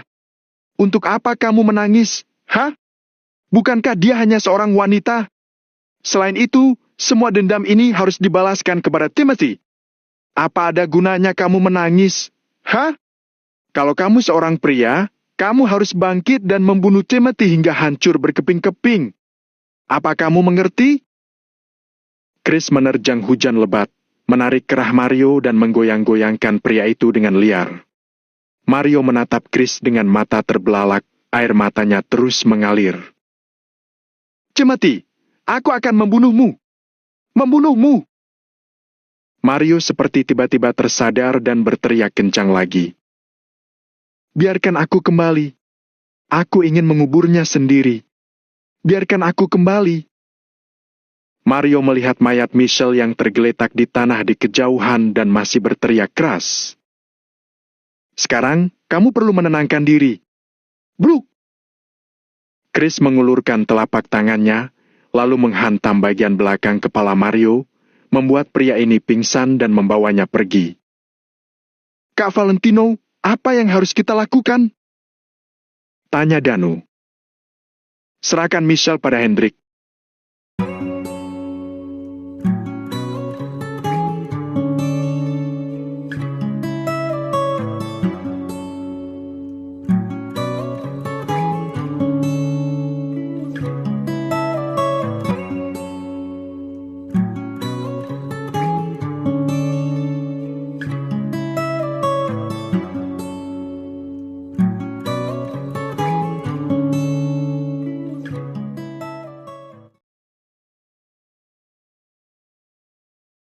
Untuk apa kamu menangis? Hah? Bukankah dia hanya seorang wanita? Selain itu, semua dendam ini harus dibalaskan kepada Timothy. Apa ada gunanya kamu menangis? Hah? Kalau kamu seorang pria, kamu harus bangkit dan membunuh Timothy hingga hancur berkeping-keping. Apa kamu mengerti? Chris menerjang hujan lebat, menarik kerah Mario dan menggoyang-goyangkan pria itu dengan liar. Mario menatap Chris dengan mata terbelalak, air matanya terus mengalir. Timothy, aku akan membunuhmu. Membunuhmu! Mario seperti tiba-tiba tersadar dan berteriak kencang lagi. Biarkan aku kembali. Aku ingin menguburnya sendiri. Biarkan aku kembali. Mario melihat mayat Michelle yang tergeletak di tanah di kejauhan dan masih berteriak keras. Sekarang, kamu perlu menenangkan diri. Brooke! Chris mengulurkan telapak tangannya, lalu menghantam bagian belakang kepala Mario, membuat pria ini pingsan dan membawanya pergi. Kak Valentino, apa yang harus kita lakukan? Tanya Danu. Serahkan Michelle pada Hendrik.